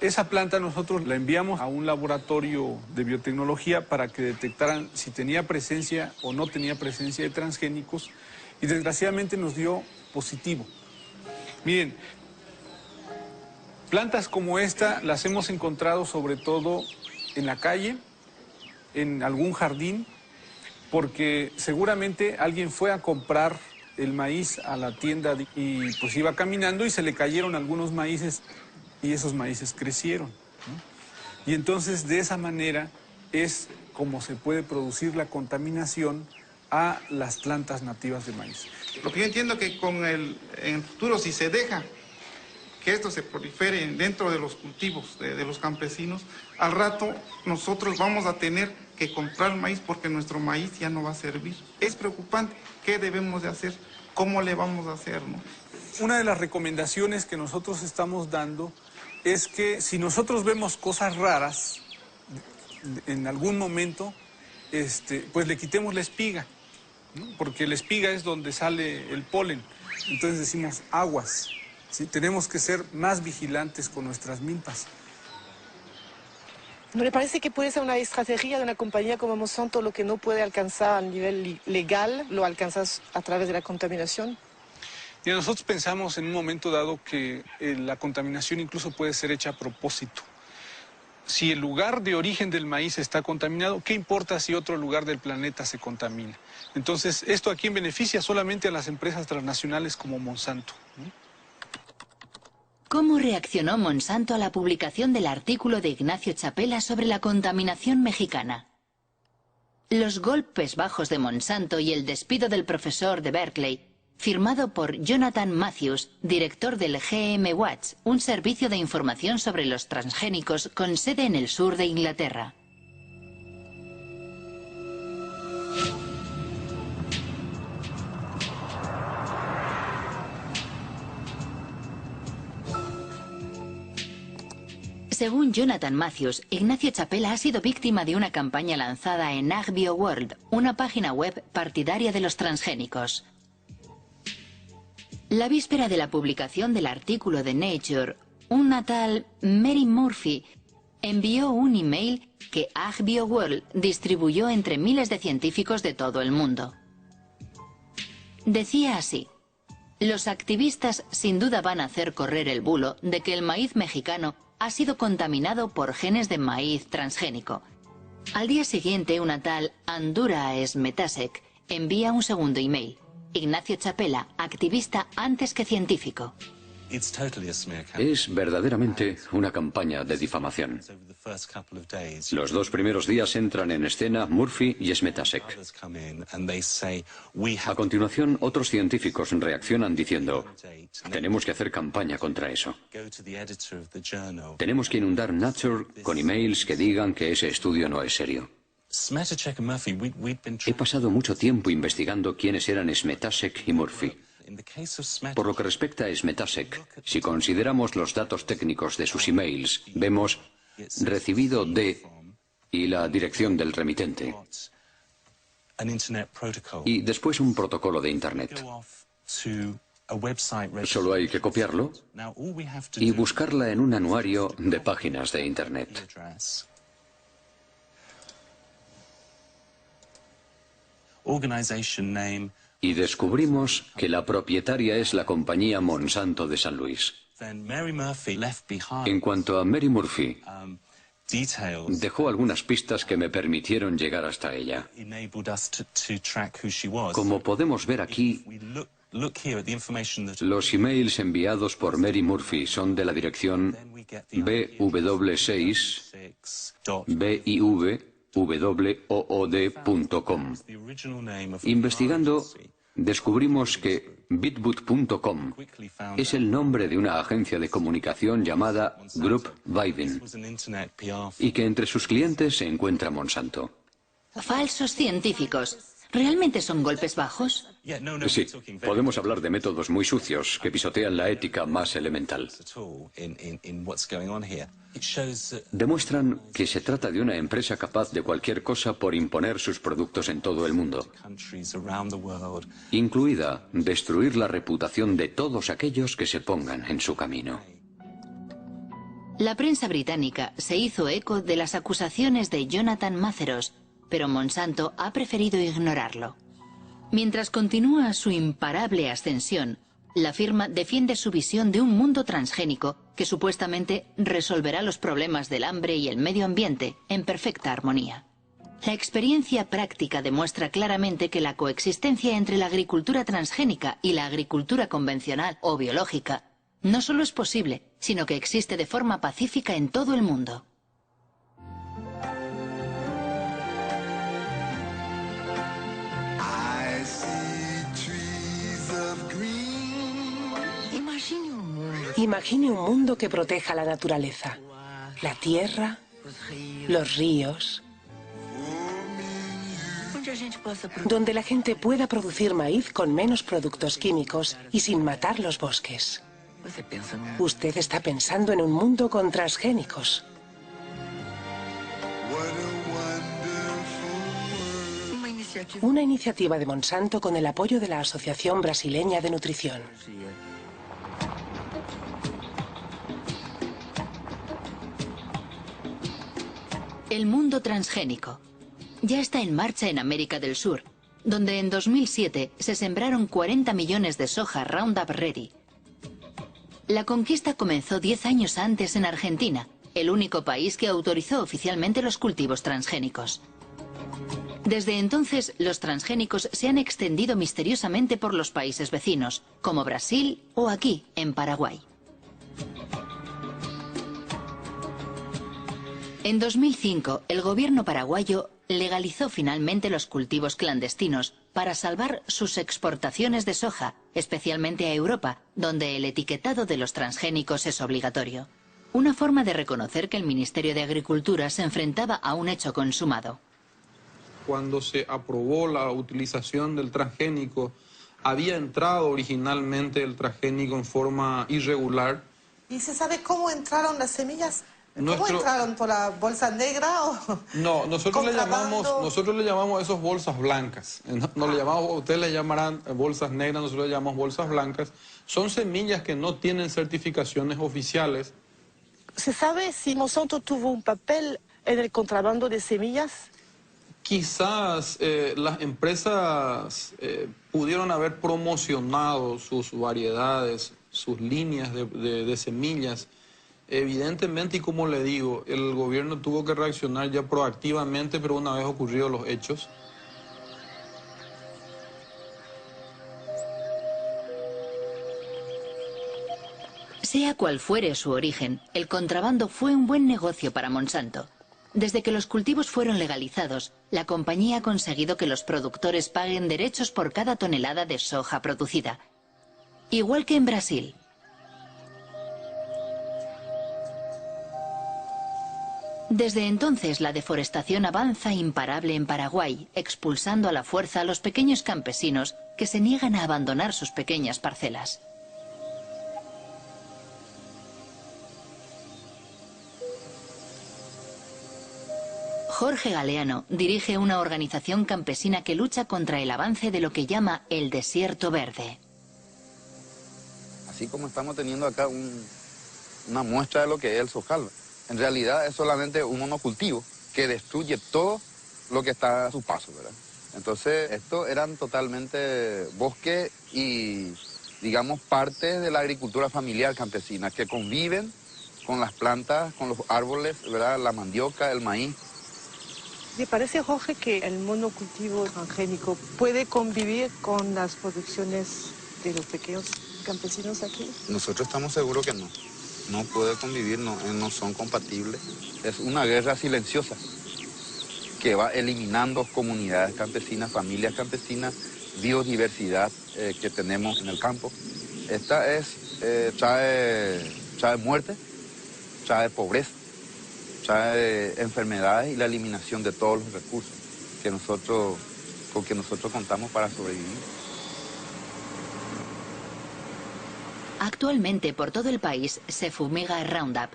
Esa planta nosotros la enviamos a un laboratorio de biotecnología para que detectaran si tenía presencia o no tenía presencia de transgénicos y desgraciadamente nos dio positivo. Miren, plantas como esta las hemos encontrado sobre todo en la calle, en algún jardín, porque seguramente alguien fue a comprar el maíz a la tienda y pues iba caminando y se le cayeron algunos maíces y esos maíces crecieron, ¿no? Y entonces de esa manera es como se puede producir la contaminación a las plantas nativas de maíz. Lo que yo entiendo que en el futuro, si se deja que esto se prolifere dentro de los cultivos de los campesinos, al rato nosotros vamos a tener que comprar maíz porque nuestro maíz ya no va a servir. Es preocupante. ¿Qué debemos de hacer? ¿Cómo le vamos a hacer, no? Una de las recomendaciones que nosotros estamos dando es que si nosotros vemos cosas raras en algún momento, pues le quitemos la espiga, ¿no? Porque la espiga es donde sale el polen. Entonces decimos aguas, ¿sí? Tenemos que ser más vigilantes con nuestras milpas. ¿No le parece que puede ser una estrategia de una compañía como Monsanto lo que no puede alcanzar a nivel legal, lo alcanzas a través de la contaminación? Y nosotros pensamos en un momento dado que la contaminación incluso puede ser hecha a propósito. Si el lugar de origen del maíz está contaminado, ¿qué importa si otro lugar del planeta se contamina? Entonces, esto a quién beneficia solamente a las empresas transnacionales como Monsanto, ¿no? ¿Cómo reaccionó Monsanto a la publicación del artículo de Ignacio Chapela sobre la contaminación mexicana? Los golpes bajos de Monsanto y el despido del profesor de Berkeley, firmado por Jonathan Matthews, director del GM Watch, un servicio de información sobre los transgénicos con sede en el sur de Inglaterra. Según Jonathan Matthews, Ignacio Chapela ha sido víctima de una campaña lanzada en AgBioWorld, una página web partidaria de los transgénicos. La víspera de la publicación del artículo de Nature, una tal Mary Murphy envió un email que AgBioWorld distribuyó entre miles de científicos de todo el mundo. Decía así: los activistas sin duda van a hacer correr el bulo de que el maíz mexicano ha sido contaminado por genes de maíz transgénico. Al día siguiente, una tal Andura Smetasek envía un segundo email. Ignacio Chapela, activista antes que científico. Es verdaderamente una campaña de difamación. Los 2 primeros días entran en escena Murphy y Smetasek. A continuación, otros científicos reaccionan diciendo: tenemos que hacer campaña contra eso. Tenemos que inundar Nature con emails que digan que ese estudio no es serio. He pasado mucho tiempo investigando quiénes eran Smetasek y Murphy. Por lo que respecta a Smetasek, si consideramos los datos técnicos de sus emails, vemos recibido de y la dirección del remitente, y después un protocolo de Internet. Solo hay que copiarlo y buscarla en un anuario de páginas de Internet. Y descubrimos que la propietaria es la compañía Monsanto de San Luis. En cuanto a Mary Murphy, dejó algunas pistas que me permitieron llegar hasta ella. Como podemos ver aquí, los emails enviados por Mary Murphy son de la dirección bw6biv.wood.com. Investigando, descubrimos que bitboot.com es el nombre de una agencia de comunicación llamada Group Vivin y que entre sus clientes se encuentra Monsanto. Falsos científicos. ¿Realmente son golpes bajos? Sí, podemos hablar de métodos muy sucios que pisotean la ética más elemental. Demuestran que se trata de una empresa capaz de cualquier cosa por imponer sus productos en todo el mundo, incluida destruir la reputación de todos aquellos que se pongan en su camino. La prensa británica se hizo eco de las acusaciones de Jonathan Matthews, pero Monsanto ha preferido ignorarlo. Mientras continúa su imparable ascensión, la firma defiende su visión de un mundo transgénico que supuestamente resolverá los problemas del hambre y el medio ambiente en perfecta armonía. La experiencia práctica demuestra claramente que la coexistencia entre la agricultura transgénica y la agricultura convencional o biológica no solo es posible, sino que existe de forma pacífica en todo el mundo. Imagine un mundo que proteja la naturaleza, la tierra, los ríos, donde la gente pueda producir maíz con menos productos químicos y sin matar los bosques. Usted está pensando en un mundo con transgénicos. Una iniciativa de Monsanto con el apoyo de la Asociación Brasileña de Nutrición. El mundo transgénico. Ya está en marcha en América del Sur, donde en 2007 se sembraron 40 millones de soja Roundup Ready. La conquista comenzó 10 años antes en Argentina, el único país que autorizó oficialmente los cultivos transgénicos. Desde entonces, los transgénicos se han extendido misteriosamente por los países vecinos, como Brasil o aquí, en Paraguay. En 2005, el gobierno paraguayo legalizó finalmente los cultivos clandestinos para salvar sus exportaciones de soja, especialmente a Europa, donde el etiquetado de los transgénicos es obligatorio. Una forma de reconocer que el Ministerio de Agricultura se enfrentaba a un hecho consumado. Cuando se aprobó la utilización del transgénico, había entrado originalmente el transgénico en forma irregular. ¿Y se sabe cómo entraron las semillas? ¿Cómo entraron? ¿Por la bolsa negra o...? No, nosotros le llamamos a esas bolsas blancas. No le llamamos, ustedes le llamarán bolsas negras, nosotros le llamamos bolsas blancas. Son semillas que no tienen certificaciones oficiales. ¿Se sabe si Monsanto tuvo un papel en el contrabando de semillas? Quizás las empresas pudieron haber promocionado sus variedades, sus líneas de semillas. Evidentemente, y como le digo, el gobierno tuvo que reaccionar ya proactivamente, pero una vez ocurridos los hechos. Sea cual fuere su origen, el contrabando fue un buen negocio para Monsanto. Desde que los cultivos fueron legalizados, la compañía ha conseguido que los productores paguen derechos por cada tonelada de soja producida. Igual que en Brasil. Desde entonces, la deforestación avanza imparable en Paraguay, expulsando a la fuerza a los pequeños campesinos que se niegan a abandonar sus pequeñas parcelas. Jorge Galeano dirige una organización campesina que lucha contra el avance de lo que llama el desierto verde. Así como estamos teniendo acá una muestra de lo que es el sojal, en realidad es solamente un monocultivo que destruye todo lo que está a su paso, ¿verdad? Entonces, estos eran totalmente bosque y, digamos, parte de la agricultura familiar campesina, que conviven con las plantas, con los árboles, ¿verdad? La mandioca, el maíz. ¿Le parece, Jorge, que el monocultivo transgénico puede convivir con las producciones de los pequeños campesinos aquí? Nosotros estamos seguros que no. No puede convivir, no son compatibles. Es una guerra silenciosa que va eliminando comunidades campesinas, familias campesinas, biodiversidad que tenemos en el campo. Esta trae muerte, trae pobreza, trae enfermedades y la eliminación de todos los recursos con que nosotros contamos para sobrevivir. Actualmente por todo el país se fumiga Roundup,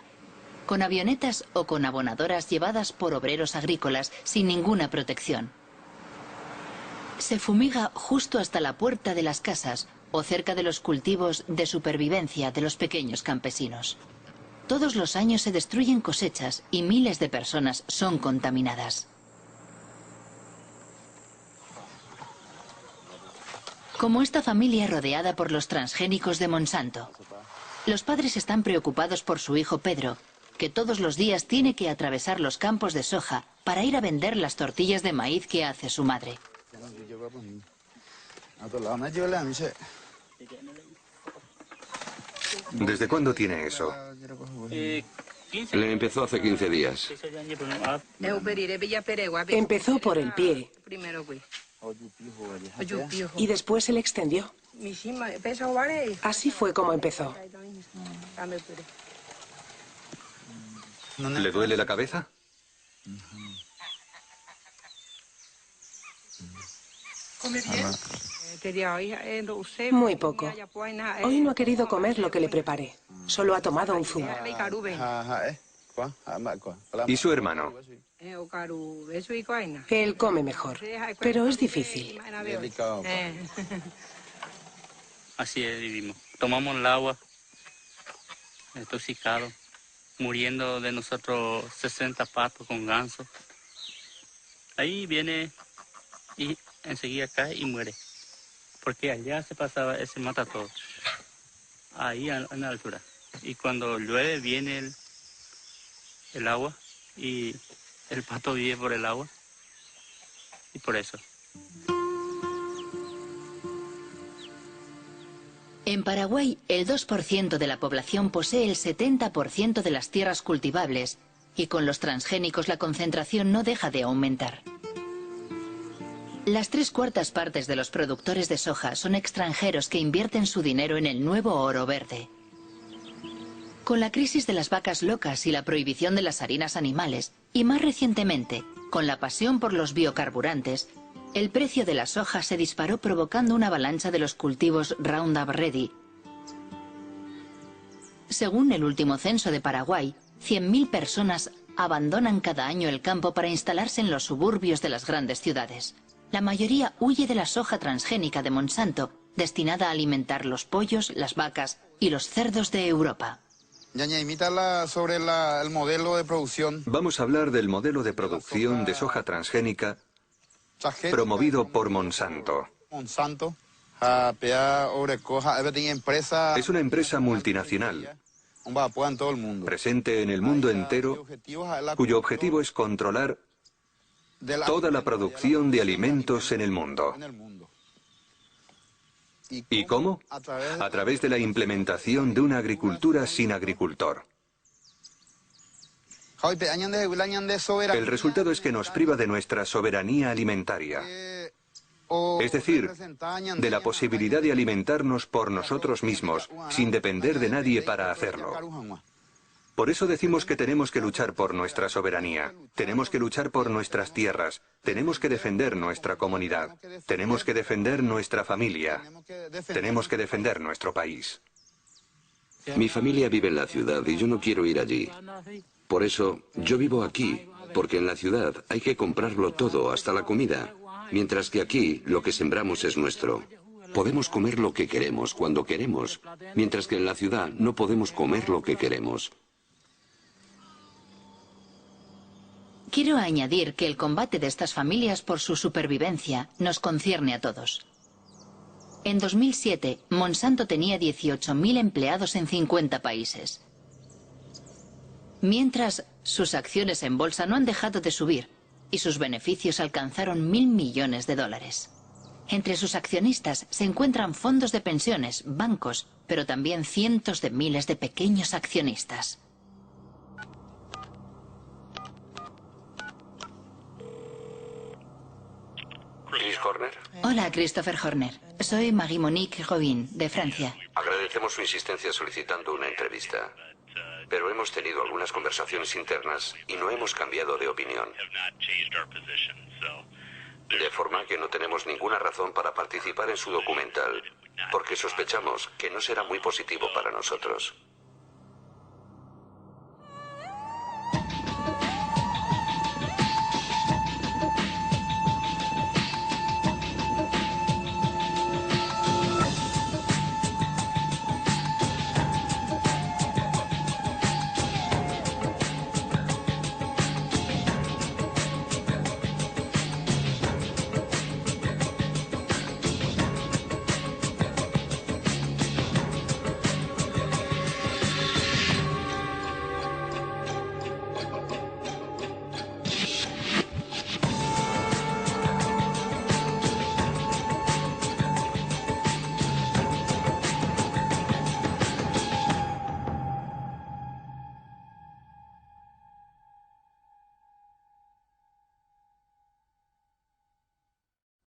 con avionetas o con abonadoras llevadas por obreros agrícolas sin ninguna protección. Se fumiga justo hasta la puerta de las casas o cerca de los cultivos de supervivencia de los pequeños campesinos. Todos los años se destruyen cosechas y miles de personas son contaminadas. Como esta familia rodeada por los transgénicos de Monsanto. Los padres están preocupados por su hijo Pedro, que todos los días tiene que atravesar los campos de soja para ir a vender las tortillas de maíz que hace su madre. ¿Desde cuándo tiene eso? Le empezó hace 15 días. Empezó por el pie y después se le extendió. Así fue como empezó. ¿Le duele la cabeza? Muy poco. Hoy no ha querido comer lo que le preparé. Solo ha tomado un zumo. ¿Y su hermano? Él come mejor, pero es difícil. Así es, vivimos. Tomamos el agua, intoxicado. muriendo de nosotros 60 patos con ganso. Ahí viene y enseguida cae y muere. Porque allá se pasaba, se mata todo. Ahí en la altura. Y cuando llueve viene el agua y el pato vive por el agua. Y por eso. En Paraguay, el 2% de la población posee el 70% de las tierras cultivables y con los transgénicos la concentración no deja de aumentar. Las 3/4 partes de los productores de soja son extranjeros que invierten su dinero en el nuevo oro verde. Con la crisis de las vacas locas y la prohibición de las harinas animales, y más recientemente, con la pasión por los biocarburantes, el precio de la soja se disparó provocando una avalancha de los cultivos Roundup Ready. Según el último censo de Paraguay, 100.000 personas abandonan cada año el campo para instalarse en los suburbios de las grandes ciudades. La mayoría huye de la soja transgénica de Monsanto, destinada a alimentar los pollos, las vacas y los cerdos de Europa. Ñaña, imítala sobre el modelo de producción. Vamos a hablar del modelo de producción de soja transgénica promovido por Monsanto. Es una empresa multinacional presente en el mundo entero, cuyo objetivo es controlar toda la producción de alimentos en el mundo. ¿Y cómo? A través de la implementación de una agricultura sin agricultor. El resultado es que nos priva de nuestra soberanía alimentaria. Es decir, de la posibilidad de alimentarnos por nosotros mismos, sin depender de nadie para hacerlo. Por eso decimos que tenemos que luchar por nuestra soberanía, tenemos que luchar por nuestras tierras, tenemos que defender nuestra comunidad, tenemos que defender nuestra familia, tenemos que defender nuestro país. Mi familia vive en la ciudad y yo no quiero ir allí. Por eso, yo vivo aquí, porque en la ciudad hay que comprarlo todo, hasta la comida, mientras que aquí lo que sembramos es nuestro. Podemos comer lo que queremos, cuando queremos, mientras que en la ciudad no podemos comer lo que queremos. Quiero añadir que el combate de estas familias por su supervivencia nos concierne a todos. En 2007, Monsanto tenía 18.000 empleados en 50 países. Mientras, sus acciones en bolsa no han dejado de subir y sus beneficios alcanzaron $1.000 millones. Entre sus accionistas se encuentran fondos de pensiones, bancos, pero también cientos de miles de pequeños accionistas. ¿Chris Horner? Hola, Christopher Horner. Soy Marie-Monique Robin, de Francia. Agradecemos su insistencia solicitando una entrevista. Pero hemos tenido algunas conversaciones internas y no hemos cambiado de opinión. De forma que no tenemos ninguna razón para participar en su documental, porque sospechamos que no será muy positivo para nosotros.